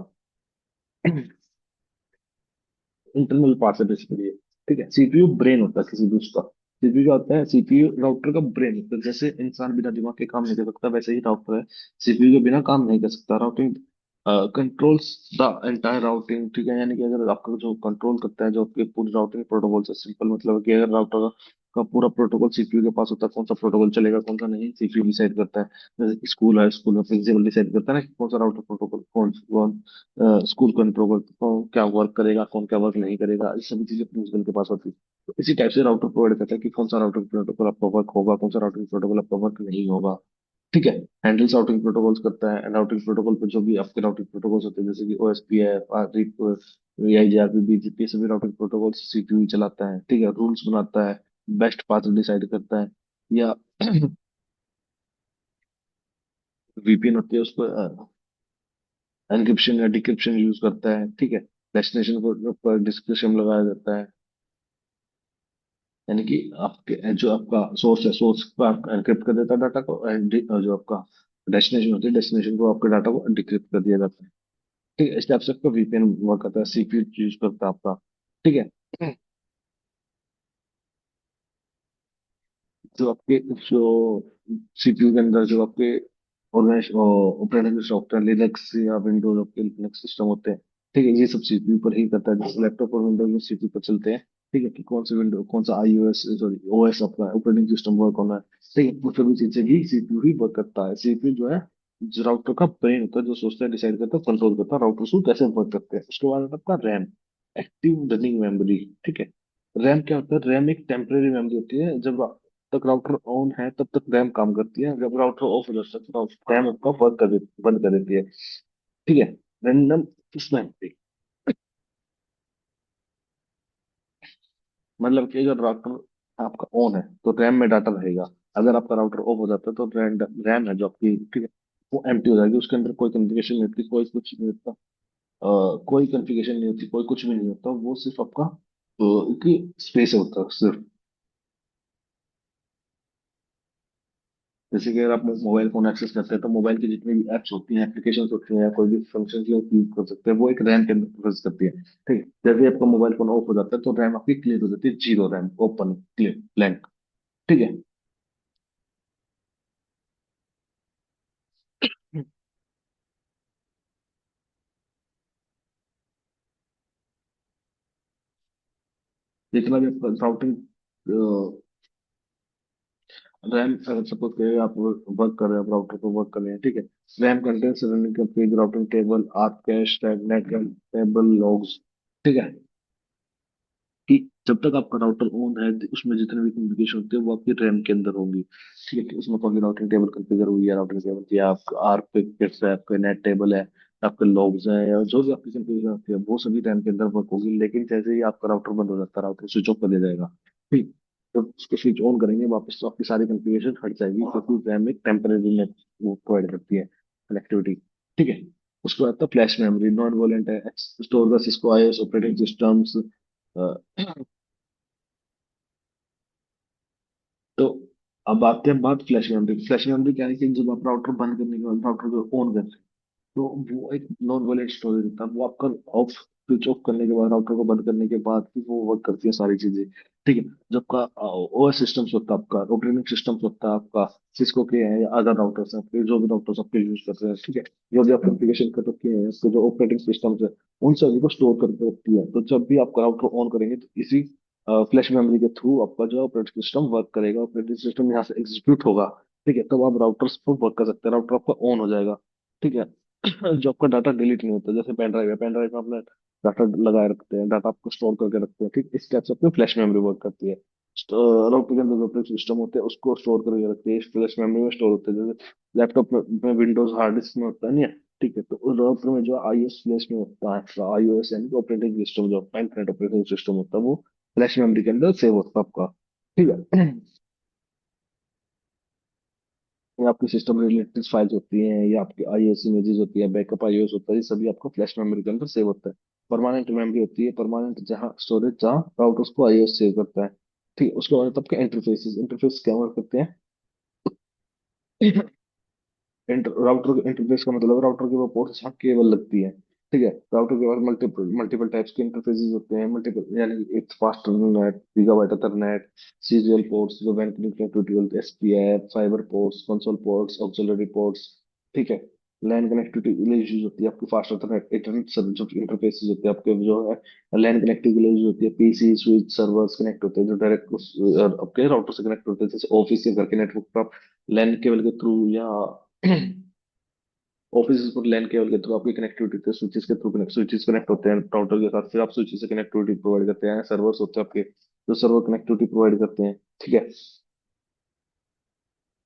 इंटरनल पार्ट है बेसिकली। ठीक है। सीपीयू ब्रेन होता है किसी भी उसका। सीपीयू क्या होता है? सीपीयू राउटर का ब्रेन होता है। जैसे इंसान बिना दिमाग के काम नहीं कर सकता, वैसे ही राउटर है, सीपीयू के बिना काम नहीं कर सकता। Routing controls the entire routing. ठीक है, यानी कि अगर आपका जो कंट्रोल करता है जो आपके पूरी राउटिंग प्रोटोकॉल से, सिंपल मतलब है कि अगर राउटर का पूरा प्रोटोकॉल सीपीयू के पास होता है, कौन सा प्रोटोकॉल चलेगा कौन सा नहीं, सीपीयू डिसाइड करता है। जैसे कि स्कूल है, स्कूल में प्रिंसिपल डिसाइड करता है ना कि कौन सा राउटर प्रोटोकॉल, कौन कौन स्कूल कंट्रोल, कौन क्या वर्क करेगा कौन क्या वर्क नहीं करेगा, ये सभी चीजें प्रिंसिपल के पास होती है। तो इसी टाइप से राउटर प्रोवाइड करता है कि कौन सा राउटर प्रोटोकॉल आपका वर्क होगा, कौन सा राउटिंग प्रोटोकॉल आपका वर्क नहीं होगा। ठीक है। हैंडल्स राउटिंग प्रोटोकॉल्स करता है, राउटिंग प्रोटोकॉल पर जो भी आपके राउटिंग प्रोटोकॉल्स होते हैं जैसे कि ओएसपी है, आईजीआरपी, बीजीपी, सभी राउटिंग प्रोटोकॉल सीपीयू चलाता है। ठीक है। रूल्स बनाता है, बेस्ट पाथ डिसाइड करता है, या वीपीएन होती है उसको एनक्रिप्शन या डिक्रिप्शन यूज करता है। ठीक है। डेस्टिनेशन पर डिस्क्रिप्शन लगाया जाता है, यानी कि आपके जो आपका सोर्स है, सोर्स पर आपका एनक्रिप्ट कर देता है डाटा को, and जो आपका डेस्टिनेशन होती है, डेस्टिनेशन को आपके डाटा को डिक्रिप्ट कर दिया जाता है। ठीक है। इस टाइप से आपका वीपीएन वर्क करता है, सीपीयू यूज करता है आपका। ठीक है। जो आपके जो सीपीयू के अंदर जो आपके ऑपरेटिंग सॉफ्टवेयर लिनक्स या विंडोज आपके लिनक्स सिस्टम होते हैं, ठीक है, ये सब सीपीयू पर ही करता है। जैसे लैपटॉप और विंडोज में सीपीयू पर चलते हैं। ठीक है, कि कौन सा विंडो, कौन सा आईओएस, सॉरी ओएस आपका ऑपरेटिंग सिस्टम वर्क होना है। ठीक है, वो सभी चीजें भी सीपीयू ही वर्क करता है। सीपीयू जो है जो राउटर का ब्रेन होता है, जो सोचता है, डिसाइड करता है, कंट्रोल करता है राउटर को कैसे वर्क करते हैं। उसके बाद आता है आपका रैम, एक्टिव रनिंग मेमोरी। ठीक है। रैम क्या होता है? रैम एक टेम्परेरी मेमोरी होती है। जब तक राउटर ऑन है तब तक रैम काम करती है, जब राउटर ऑफ हो जाता है तो रैम आपका वर्क बंद कर देती है। ठीक है। रैंडम स्नैपिंग, मतलब कि अगर राउटर आपका ऑन है तो रैम में डाटा रहेगा। अगर आपका राउटर ऑफ हो जाता है तो रैम है जो आपकी, ठीक है, वो एम्प्टी हो जाएगी, उसके अंदर कोई कन्फिग्रेशन नहीं होती, कोई कुछ नहीं होता। कोई कन्फिग्रेशन नहीं होती, कोई कुछ भी नहीं होता, वो सिर्फ आपका की स्पेस होता है सिर्फ। जैसे कि अगर आप मोबाइल फोन एक्सेस करते हैं तो मोबाइल की जितनी भी एप्स होती हैं, एप्लीकेशन होती हैं, या कोई भी फंक्शन की यूज कर सकते हैं, वो एक रैम के अंदर प्रोसेस करती है। ठीक है। जब भी आपका मोबाइल फोन ऑफ हो जाता है तो रैम आपकी क्लियर हो जाती है, zero RAM, open clear blank. ठीक है। जितना भी आपका राउटिंग रैम, अगर सपोज करिए आप वर्क कर रहे हैं, आप राउटर पर वर्क कर रहे हैं, ठीक है। रैम कंटेंट्स रनिंग का page, routing table, arc cash, NAT table, logs. ठीक है। कि जब तक आपका राउटर ऑन है, उसमें जितने भी कम्युनिकेशन होते हैं वो आपकी रैम के अंदर होंगी। ठीक है। कि उसमें कौन राउटिंग टेबल कॉन्फ़िगर हुई है, राउटिंग टेबल की आपका आर्क पैकेट्स है, आपका नेट टेबल है, आपके लॉग्स हैं, या जो भी आपकी कॉन्फ़िगरेशन होती है वो सभी रैम के अंदर वर्क होगी। लेकिन जैसे ही आपका राउटर बंद हो जाता है, राउटर स्विच ऑफ कर दिया जाएगा। ठीक। जब उसको स्विच ऑन करेंगे वापस तो आपकी सारी कॉन्फ़िगरेशन हट जाएगी, क्योंकि रैम एक टेम्परेरी नेट वो प्रोवाइड करती है कनेक्टिविटी। ठीक है। उसके बाद तो फ्लैश मेमोरी नॉन वोलेंट है, store the Cisco iOS operating systems. तो अब आते हैं बात फ्लैश मेमोरी। फ्लैश मेमोरी क्या है कि जब आप राउटर बंद करने के बाद राउटर को ऑन करते हैं तो वो एक नॉन वॉयलेंट स्टोरेज होता है, वो आपका ऑफ स्विच ऑफ करने के बाद, राउटर को बंद करने के बाद भी वो वर्क करती है सारी चीजें। ठीक है। जब का ओएस सिस्टम्स होता है, आपका ऑपरेटिंग सिस्टम्स होता है, आपका सिस्को के हैं या अदर राउटर्स हैं आपके, जो भी राउटर्स आपके यूज कर रहे हैं, ठीक है, जो भी आप कॉन्फ़िगरेशन कर रखे हैं, उसके जो ऑपरेटिंग सिस्टम्स है, उन सभी को स्टोर करके रखती है। तो जब भी आपका राउटर ऑन करेंगे तो इसी फ्लैश मेमोरी के थ्रू आपका जो ऑपरेटिंग सिस्टम वर्क करेगा, ऑपरेटिंग सिस्टम यहाँ से एग्जीक्यूट होगा। ठीक है। तब आप राउटर्स पर वर्क कर सकते हैं, राउटर आपका ऑन हो जाएगा। ठीक है। जो आपका डाटा डिलीट नहीं होता, जैसे पेन ड्राइव है, पेन ड्राइव में अपने डाटा लगाए रखते हैं, डाटा आपको स्टोर करके रखते हैं, ठीक, इस टाइप से अपनी फ्लैश मेमोरी वर्क करती है। राउटर के अंदर जो ऑपरेटिंग सिस्टम होते हैं उसको स्टोर करके रखते हैं, फ्लैश मेमोरी में स्टोर होते हैं, जैसे लैपटॉप में विंडोज हार्ड डिस्क में होता है नहीं है। ठीक है। तो उस राउटर में जो आईओएस फ्लैश में होता है, आईओएस यानी ऑपरेटिंग सिस्टम, जो इंटरनेट ऑपरेटिंग सिस्टम होता है, वो फ्लैश मेमोरी के अंदर सेव होता है आपका। ठीक है। ये आपकी सिस्टम रिलेटेड फाइल्स होती हैं, या आपकी आईओएस इमेजेस होती है, बैकअप आईओएस होता है, ये सभी आपका फ्लैश मेमोरी के अंदर सेव होता है। परमानेंट मेमोरी होती है, परमानेंट जहाँ स्टोरेज, जहाँ राउटर उसको आईओएस सेव करता है। ठीक है। उसके बाद आपके इंटरफेसेस, इंटरफेस क्या वर्क करते हैं? राउटर के इंटरफेस का मतलब राउटर के वो पोर्ट जहाँ केबल लगती है। ठीक है। राउटर के पास मल्टीपल मल्टीपल टाइप्स के इंटरफेसेस होते हैं, मल्टीपल, यानी एक fast net, gigabyte Ethernet, serial ports, जो वैन कनेक्टिविटी बोलते हैं, SPF, fibre ports, console ports, auxiliary ports. ठीक है। लैन कनेक्टिविटी के लिए यूज होती है आपकी फास्ट इंटरनेट इंटरनेट जो इंटरफेसेस होते हैं आपके, जो है लैन कनेक्टिविटी के लिए यूज होती है, पीसी स्विच सर्वर्स कनेक्ट होते हैं जो डायरेक्ट आपके राउटर से कनेक्ट होते हैं, जैसे ऑफिस या घर के नेटवर्क पर आप लैन केबल के थ्रू, या ऑफिस पर लैन केबल के थ्रू आपकी कनेक्टिविटी थे, स्विचेस के थ्रू कनेक्ट, स्विचेस कनेक्ट होते हैं राउटर के साथ, फिर आप स्विचेस से कनेक्टिविटी प्रोवाइड करते हैं, सर्वर्स होते हैं आपके जो सर्वर कनेक्टिविटी प्रोवाइड करते हैं। ठीक है।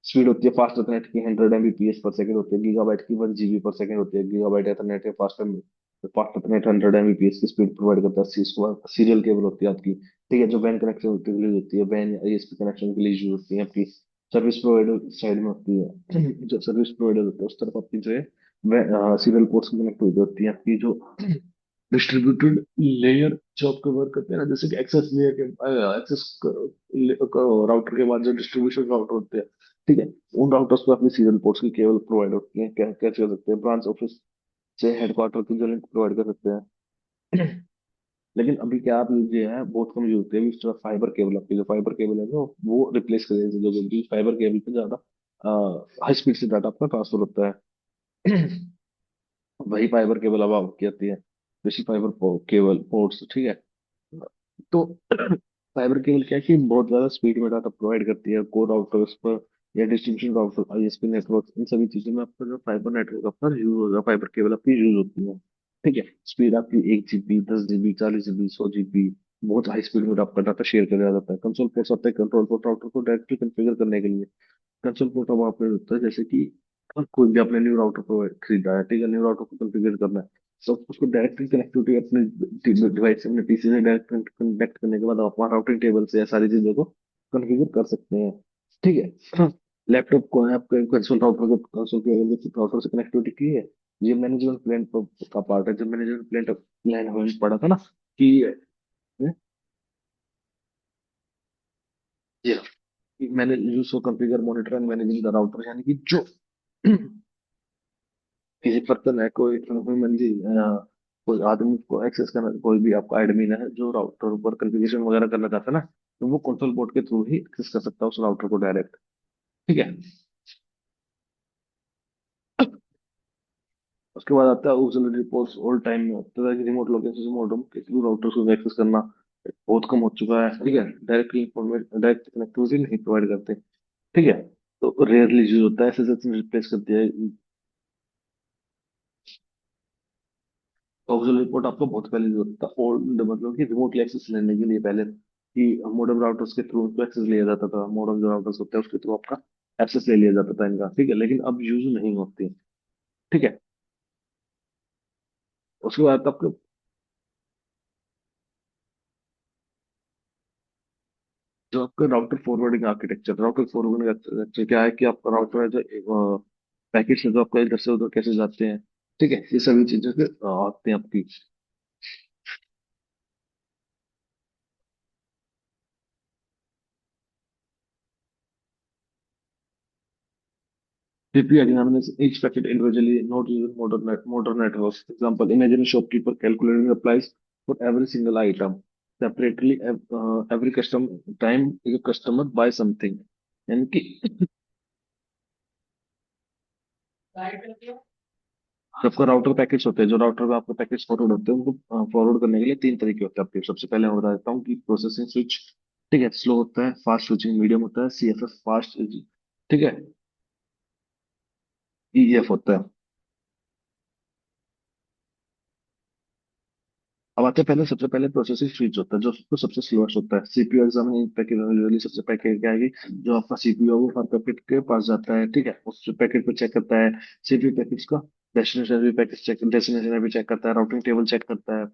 स्पीड होती है फास्ट इंटरनेट की 100 Mbps पर सेकंड होती है, गीगाबाइट की 1 GB पर सेकंड होती है, गीगाबाइट इंटरनेट है, फास्ट फास्ट इंटरनेट 100 Mbps की स्पीड प्रोवाइड करता है। इसके बाद सीरियल केबल होती है आपकी, ठीक है, जो वैन कनेक्शन के लिए होती है, वैन आईएसपी कनेक्शन के लिए यूज होती है आपकी, सर्विस प्रोवाइडर साइड में होती है। जो सर्विस प्रोवाइडर होता है उस तरफ आपकी जो है सीरियल पोर्ट्स की कनेक्टिविटी होती है आपकी, जो डिस्ट्रीब्यूटेड लेयर जो आपके वर्क करते हैं ना, जैसे कि एक्सेस लेयर के एक्सेस राउटर के बाद जो डिस्ट्रीब्यूशन राउटर होते हैं, ठीक है, उन राउटर्स को अपनी सीरियल पोर्ट्स की केबल प्रोवाइड होती है, कैसे कर सकते हैं, ब्रांच ऑफिस से हेडक्वार्टर की जो लिंक प्रोवाइड कर सकते हैं। लेकिन अभी क्या आप ये है बहुत कम यूज होती है, अभी फाइबर केबल, आपकी जो फाइबर केबल है जो वो रिप्लेस कर देती है, जो फाइबर केबल पे ज्यादा हाई स्पीड से डाटा आपका ट्रांसफर होता है। वही फाइबर केबल अब आपकी आती है, जैसी फाइबर केबल पोर्ट्स, ठीक है। तो फाइबर केबल क्या है कि बहुत ज्यादा स्पीड में डाटा प्रोवाइड करती है कोर राउटर्स पर, या डिस्ट्रीब्यूशन राउटर, आईएसपी नेटवर्क, इन सभी चीजों में आपका जो फाइबर नेटवर्क आपका यूज होगा, फाइबर केबल आपकी यूज होती है। ठीक है। स्पीड आपकी 1 GB, 10 GB, 40 GB, 100 GB, बहुत हाई स्पीड में आपका डाटा शेयर किया जाता है। कंसोल पोर्ट्स होते हैं कंट्रोल पोर्ट राउटर को डायरेक्टली कॉन्फ़िगर करने के लिए। कंसोल पोर्ट वहाँ पे होता है जैसे कि कोई भी आपने न्यू राउटर को खरीदा है, ठीक है, न्यू राउटर को कॉन्फ़िगर करना है, तो उसको डायरेक्टली कनेक्टिविटी अपने डिवाइस से, अपने पीसी से डायरेक्ट कनेक्ट करने के बाद आप वहाँ राउटिंग टेबल से या सारी चीजों को कॉन्फ़िगर कर सकते हैं। ठीक है। लैपटॉप को है आपके कंसोल राउटर को, कंसोल के राउटर से कनेक्टिविटी की है। ये मैनेजमेंट प्लान का पार्ट है। जब मैनेजमेंट प्लान हमें पढ़ा था ना कि ये मैंने use for configure monitor and managing the router, यानी कि जो किसी पर्सन है, कोई ह्यूमन जी, कोई आदमी को एक्सेस करना, कोई भी आपका एडमिन है जो राउटर पर कॉन्फ़िगरेशन वगैरह करना चाहता है ना, तो वो कंसोल पोर्ट के थ्रू ही एक्सेस कर सकता है उस राउटर को डायरेक्ट। ठीक है। उसके बाद आता है ऑक्सिलरी पोर्ट्स। ओल्ड टाइम में होता था कि रिमोट लोकेशन से मॉडेम के थ्रू राउटर्स को एक्सेस करना बहुत कम हो चुका है। ठीक है, डायरेक्ट कनेक्टिविटी नहीं प्रोवाइड करते। ठीक है, तो रेयरली यूज होता है, एसएसएच ने रिप्लेस कर दिया है। ऑक्सिलरी पोर्ट आपको बहुत पहले यूज होता था, ओल्ड मतलब कि रिमोटली एक्सेस लेने के लिए पहले, कि मॉडेम राउटर्स के थ्रू उनको एक्सेस लिया जाता था। मॉडेम जो राउटर्स होते हैं उसके थ्रू आपका एक्सेस ले लिया जाता था इनका। ठीक है, लेकिन अब यूज नहीं होती। ठीक है। उसके बाद आपको जो आपका राउटर फॉरवर्डिंग आर्किटेक्चर क्या है कि आपका राउटर है जो पैकेट से जो आपका इधर से उधर कैसे जाते हैं। ठीक है, ये सभी चीजें फिर आते हैं आपकी। CPI examines each packet individually, not using modern networks. Example: imagine a shopkeeper calculating the price for every single item separately. Every custom time a customer buys something, यानी कि सबका राउटर पैकेट्स होते हैं, जो राउटर में आपके पैकेट्स फॉरवर्ड होते हैं, उनको फॉरवर्ड करने के लिए तीन तरीके होते हैं आपके। सबसे पहले मैं बता देता हूँ कि प्रोसेसिंग स्विच, ठीक है, स्लो होता है, फास्ट स्विचिंग मीडियम होता है, CFS फास्ट, ठीक है, EF होता है। अब आते हैं पहले, सबसे पहले प्रोसेसिंग स्विच होता है जो तो सबसे स्लोएस्ट होता है। सीपीयू एग्जाम में पैकेट यूजुअली सबसे पहले क्या है कि जो आपका सीपीयू है वो हर पैकेट के पास जाता है। ठीक है, उस पैकेट को चेक करता है, सीपीयू पैकेट्स का डेस्टिनेशन भी चेक करता है, राउटिंग टेबल चेक करता है,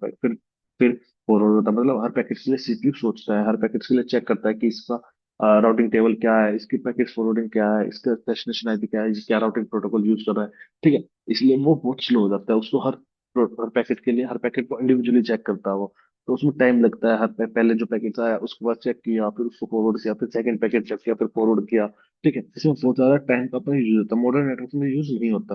फिर फॉरवर्ड होता है। मतलब हर पैकेट के लिए सीपीयू सोचता है, हर पैकेट के लिए चेक करता है कि इसका राउटिंग टेबल क्या है, इसकी पैकेट फॉरवर्डिंग क्या है, इसका डेस्टिनेशन आईपी क्या है, ये क्या राउटिंग प्रोटोकॉल यूज कर रहा है। ठीक है, इसलिए वो बहुत स्लो हो जाता है। उसको हर पैकेट के लिए हर पैकेट को इंडिविजुअली चेक करता है वो, तो उसमें टाइम लगता है। पहले जो पैकेट आया उसके बाद चेक किया, फिर उसको फॉरवर्ड किया, फिर सेकंड पैकेट चेक किया, फिर फॉरवर्ड किया। ठीक है, इसमें बहुत ज्यादा टाइम का अपना यूज होता है। मॉडर्न नेटवर्क में यूज नहीं होता।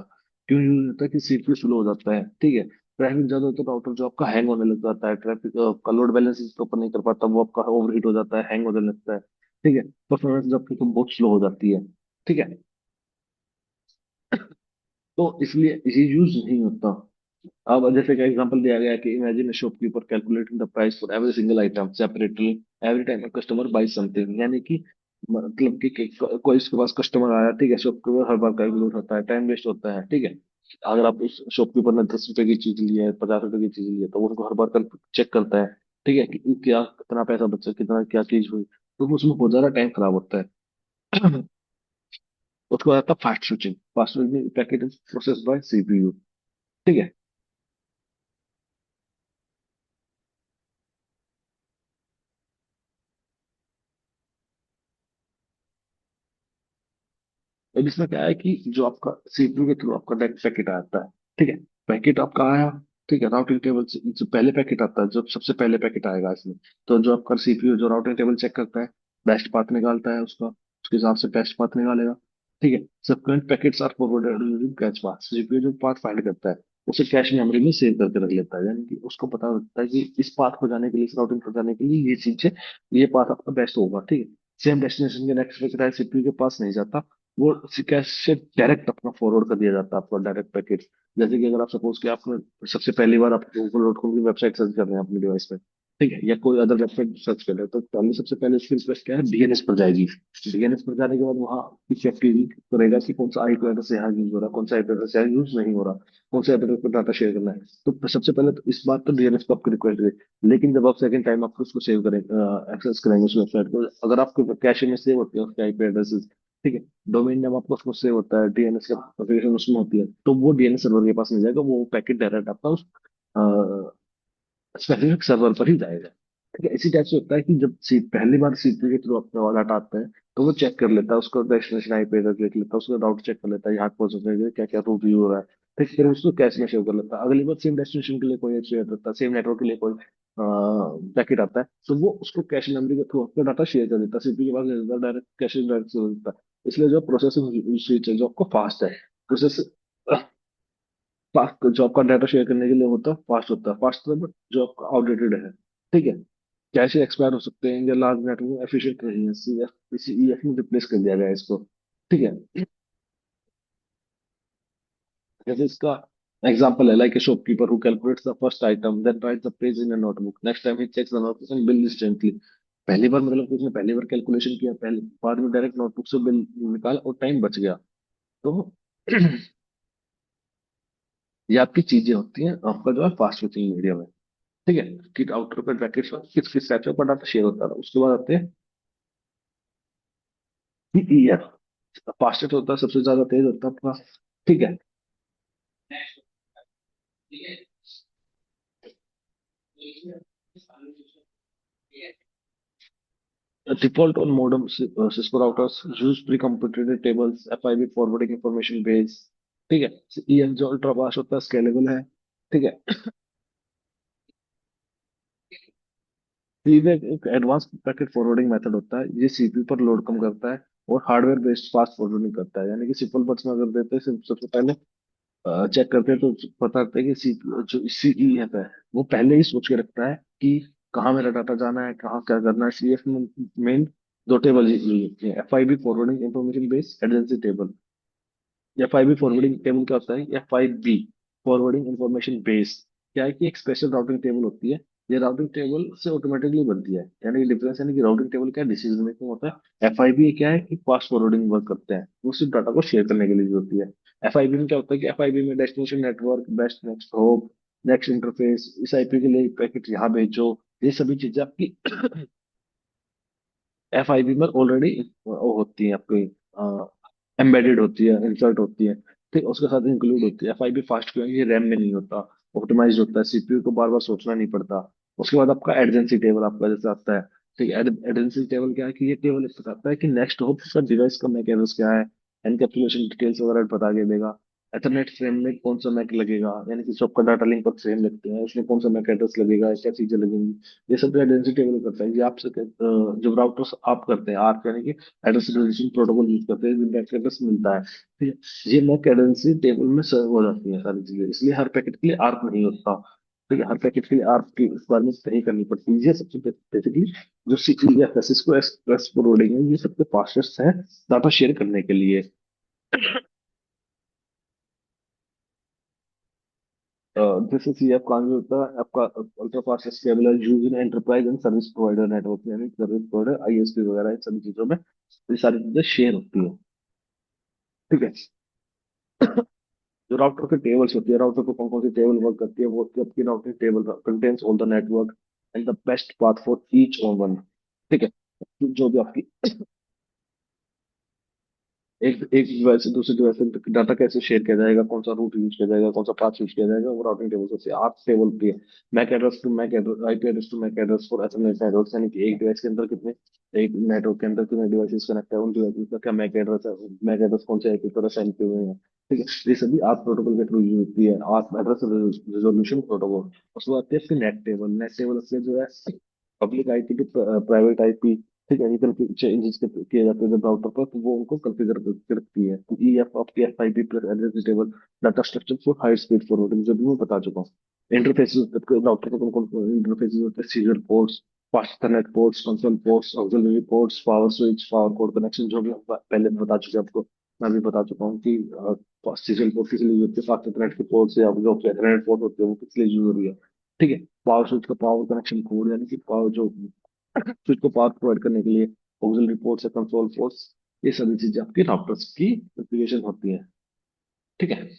क्यों यूज होता है कि सीपीयू स्लो हो जाता है। ठीक है, ट्रैफिक ज्यादा होता है तो राउटर जो आपका हैंग होने लग जाता है, ट्रैफिक का लोड बैलेंस इसके ऊपर नहीं कर पाता, वो आपका ओवरहीट हो जाता है, हैंग होने लगता है। ठीक है, परफॉर्मेंस जब आपकी तो बहुत स्लो हो जाती है। ठीक है, तो इसलिए ये यूज नहीं होता। अब जैसे कि एग्जांपल दिया गया कि imagine shopkeeper calculating the price for every single item separately every time customer by something, यानी कि मतलब कि कोई इसके पास कस्टमर आया, ठीक है, शॉपकीपर हर बार कैलकुलेट होता है, टाइम वेस्ट होता है। ठीक है, अगर आप उस शॉपकीपर ने 10 रुपए की चीज ली है, 50 रुपए की चीज ली है, तो वो उनको हर बार चेक करता है। ठीक है, कि क्या कितना पैसा बचा, कितना क्या चीज हुई, तो उसमें बहुत ज्यादा टाइम खराब होता है। उसके बाद आता है fast switching packet process by CPU। ठीक है, अब इसमें क्या है कि जो आपका CPU के थ्रू आपका डायरेक्ट पैकेट आता है। ठीक है, पैकेट आपका आया, ठीक है, राउटिंग टेबल से जो पहले पैकेट आता है, जो सबसे पहले पैकेट आएगा इसमें, तो जो आपका CPU जो राउटिंग टेबल चेक करता है, बेस्ट पाथ निकालता है उसका, उसके हिसाब से बेस्ट पाथ निकालेगा। ठीक है, subsequent packets are forwarded using cache path. CPU जो पाथ फाइंड करता है उसे कैश मेमोरी में सेव करके रख लेता है, यानी कि उसको पता होता है कि इस पाथ को जाने के लिए, इस राउटिंग को जाने के लिए ये चीज है, ये पाथ आपका बेस्ट होगा। ठीक है, सेम डेस्टिनेशन के नेक्स्ट पैकेट है, सीपीयू के पास नहीं जाता, वो कैश से डायरेक्ट अपना फॉरवर्ड कर दिया जाता है आपका डायरेक्ट पैकेट। जैसे कि अगर आप सपोज कि आपने सबसे पहली बार आप गूगल डॉट कॉम की वेबसाइट सर्च कर रहे हैं अपने डिवाइस पे, ठीक है, या कोई अदर वेबसाइट सर्च कर रहे हो, तो पहले सबसे पहले उसकी रिक्वेस्ट क्या है, डीएनएस पर जाएगी। डीएनएस पर जाने के बाद वहाँ चेक करेगा कि कौन सा आईपी एड्रेस यहाँ यूज हो रहा है, कौन सा आईपी एड्रेस यहाँ यूज नहीं हो रहा, कौन सा आईपी एड्रेस पर डाटा शेयर करना है। तो सबसे पहले तो इस बात पर डीएनएस को आपकी रिक्वेस्ट गई। लेकिन जब आप सेकंड टाइम आपको उसको सेव करें, एक्सेस करेंगे उस वेबसाइट को, अगर आपके कैशे में सेव होती है उसके आईपी एड्रेसेस, ठीक है, डोमेन नेम आपको उसको सेव होता है, डीएनएस का कॉन्फ़िगरेशन उसमें होती है, तो वो डीएनएस सर्वर के पास नहीं जाएगा, वो पैकेट डायरेक्ट आपका उस स्पेसिफिक सर्वर पर ही जाएगा। ठीक है, इसी टाइप से होता है कि जब पहली बार सीपीयू के थ्रू अपना वाला हटाते हैं, तो वो चेक कर लेता है, उसको डेस्टिनेशन आईपी एड्रेस देख लेता है, उसका राउट चेक कर लेता है, यहाँ पहुंचने के लिए क्या क्या रूट यूज हो रहा है। फिर उसको कैश में सेव कर लेता है। अगली बार सेम डेस्टिनेशन के लिए कोई शेयर करता है, सेम नेटवर्क के लिए कोई पैकेट आता है, तो वो उसको कैश मेमोरी के थ्रू अपना डाटा शेयर कर देता है, सीपीयू के पास ले लेता है, डायरेक्ट कैश डायरेक्ट से देता है। इसलिए जो प्रोसेसिंग स्पीड है जो आपको फास्ट है, प्रोसेस फास्ट, जो आपका डाटा शेयर करने के लिए होता है फास्ट होता है, फास्ट बट जो आपका आउटडेटेड है। ठीक है, कैसे एक्सपायर हो सकते हैं, या लार्ज नेटवर्क एफिशिएंट नहीं है, सीएफ इसी ईएफ में रिप्लेस कर दिया गया है इसको। ठीक है, जैसे इसका एग्जांपल है, like a shopkeeper who calculates the first item then writes the price in a notebook, next time he checks the notebook and bill instantly. पहली बार मतलब कि उसने पहली बार कैलकुलेशन किया, पहले बाद में डायरेक्ट नोटबुक से बिल निकाला और टाइम बच गया। तो ये आपकी चीजें होती हैं आपका जो है फास्ट स्विचिंग मीडिया में। ठीक है, कि आउटर पे ब्रैकेट्स में किस किस टाइप का डाटा शेयर होता है। उसके बाद आते हैं ईएफ, फास्टेस्ट होता है, सबसे ज्यादा तेज होता है आपका। ठीक है, default on modern Cisco routers use pre computed tables, FIB forwarding information base. ठीक है, ईएफ जो अल्ट्रा फास्ट होता है, स्केलेबल है। ठीक है, सीधे एक एडवांस पैकेट फॉरवर्डिंग मेथड होता है, ये सीपीयू पर लोड कम करता है और हार्डवेयर बेस्ड फास्ट फॉरवर्डिंग करता है। यानी कि सिंपल बट्स में अगर देते हैं, सबसे पहले चेक करते हैं तो पता लगता है कि सी जो सीईएफ है वो पहले ही सोच के रखता है कि कहाँ मेरा डाटा जाना है, कहाँ क्या करना है। सीएफ में मेन दो टेबल यूज होती है, FIB forwarding information base, adjacency table. FIB forwarding table क्या होता है, एफआईबी फॉरवर्डिंग इंफॉर्मेशन बेस क्या है कि एक स्पेशल राउटिंग टेबल होती है, ये राउटिंग टेबल से ऑटोमेटिकली बनती है। यानी कि डिफरेंस, यानी कि राउटिंग टेबल क्या है, डिसीजन मेकिंग होता है, एफआईबी क्या है कि फास्ट फॉरवर्डिंग वर्क करते हैं, वो सिर्फ डाटा को शेयर करने के लिए होती है। एफआईबी में क्या होता है कि एफआईबी में destination network, best next hop, next interface, इस आईपी के लिए पैकेट यहाँ भेजो, ये सभी चीजें आपकी एफआईबी में ऑलरेडी होती है, आपकी एम्बेडेड होती है, इंसर्ट होती है। ठीक, उसके साथ इंक्लूड होती है। एफआईबी फास्ट क्यों है, ये रैम में नहीं होता, ऑप्टिमाइज होता है, सीपीयू को बार बार सोचना नहीं पड़ता। उसके बाद आपका एडजेंसी टेबल आपका जैसे आता है। ठीक है, एडजेंसी टेबल क्या है कि ये टेबल बताता है कि नेक्स्ट होप का डिवाइस का मैक एड्रेस क्या है, एनकैप्सुलेशन डिटेल्स वगैरह बता के देगा। एथरनेट फ्रेम में कौन सा मैक लगेगा, यानी कि जो आपका डाटा लिंक पर फ्रेम लगते हैं उसमें कौन सा मैक एड्रेस लगेगा, क्या चीजें लगेंगी, ये सब एडेंसी टेबल करता है। ये आपसे जब राउटर्स आप करते हैं, आप यानी कि एड्रेस रिजोल्यूशन प्रोटोकॉल यूज करते हैं, बैक एड्रेस मिलता है, ठीक है, ये मैक एडेंसी टेबल में सर्व हो जाती है सारी चीजें, इसलिए हर पैकेट के लिए आर्क नहीं होता। ठीक है, हर पैकेट के लिए आर्क की रिक्वायरमेंट सही करनी पड़ती है। ये सबसे बेसिकली जो सीपीयू या सिस्को एक्सप्रेस फॉरवर्डिंग है, ये सबसे फास्टेस्ट है डाटा शेयर करने के लिए। दिस इज ये काम जो होता है आपका अल्ट्रा फास्ट स्केलेबल है, use in enterprise and service provider network, यानी सर्विस प्रोवाइडर आईएसपी वगैरह, इन सभी चीजों में ये सारी चीजें शेयर होती है। ठीक है, जो राउटर के टेबल्स होती है, राउटर को कौन कौन सी टेबल वर्क करती है, वो होती है आपकी routing table contains all the network and the best path for each on one. ठीक है, जो भी आपकी एक एक डिवाइस से दूसरे डिवाइस से डाटा कैसे शेयर किया जाएगा, कौन सा रूट यूज किया जाएगा, कौन सा पाथ यूज किया जाएगा, वो राउटिंग टेबल से आठ टेबल होती है। MAC address to MAC address, IP address to MAC address for Ethernet network, यानी कि एक डिवाइस के अंदर कितने, एक नेटवर्क के अंदर कितने डिवाइसेस कनेक्ट है, उन डिवाइसेस का क्या मैक एड्रेस है, मैक एड्रेस कौन से आईपी पर असाइन किए हुए हैं। ठीक है, ये सभी आठ प्रोटोकॉल के थ्रू यूज होती है, आठ एड्रेस रिजोल्यूशन प्रोटोकॉल। उसके बाद आती है फिर नेट टेबल। नेट टेबल उसमें जो है public IP to private IP. ठीक है, ये चेंजेस किए जाते हैं जब राउटर पर, तो वो उनको कॉन्फ़िगर करके रखती है। तो EF of F I P plus address table, data structure for high speed forwarding, जो भी मैं बता चुका हूँ। इंटरफेसेस, राउटर के कौन कौन इंटरफेसेस होते हैं, serial ports, fast Ethernet ports, console ports, auxiliary ports, power switch, power code connection, जो भी हम पहले बता चुके हैं आपको। मैं भी बता चुका हूँ कि सीरियल पोर्ट किस लिए यूज होती है, फास्ट इथरनेट के पोर्ट्स या जो इथरनेट पोर्ट होते हैं वो किस लिए यूज हो रही है। ठीक है। पावर स्विच का पावर कनेक्शन कोड, यानी कि पावर जो स्विच को पावर प्रोवाइड करने के लिए ऑक्सिलरी पोर्ट्स या कंट्रोल पोर्ट्स, ये सभी चीजें आपकी राउटर्स की एप्लीकेशन होती है। ठीक है।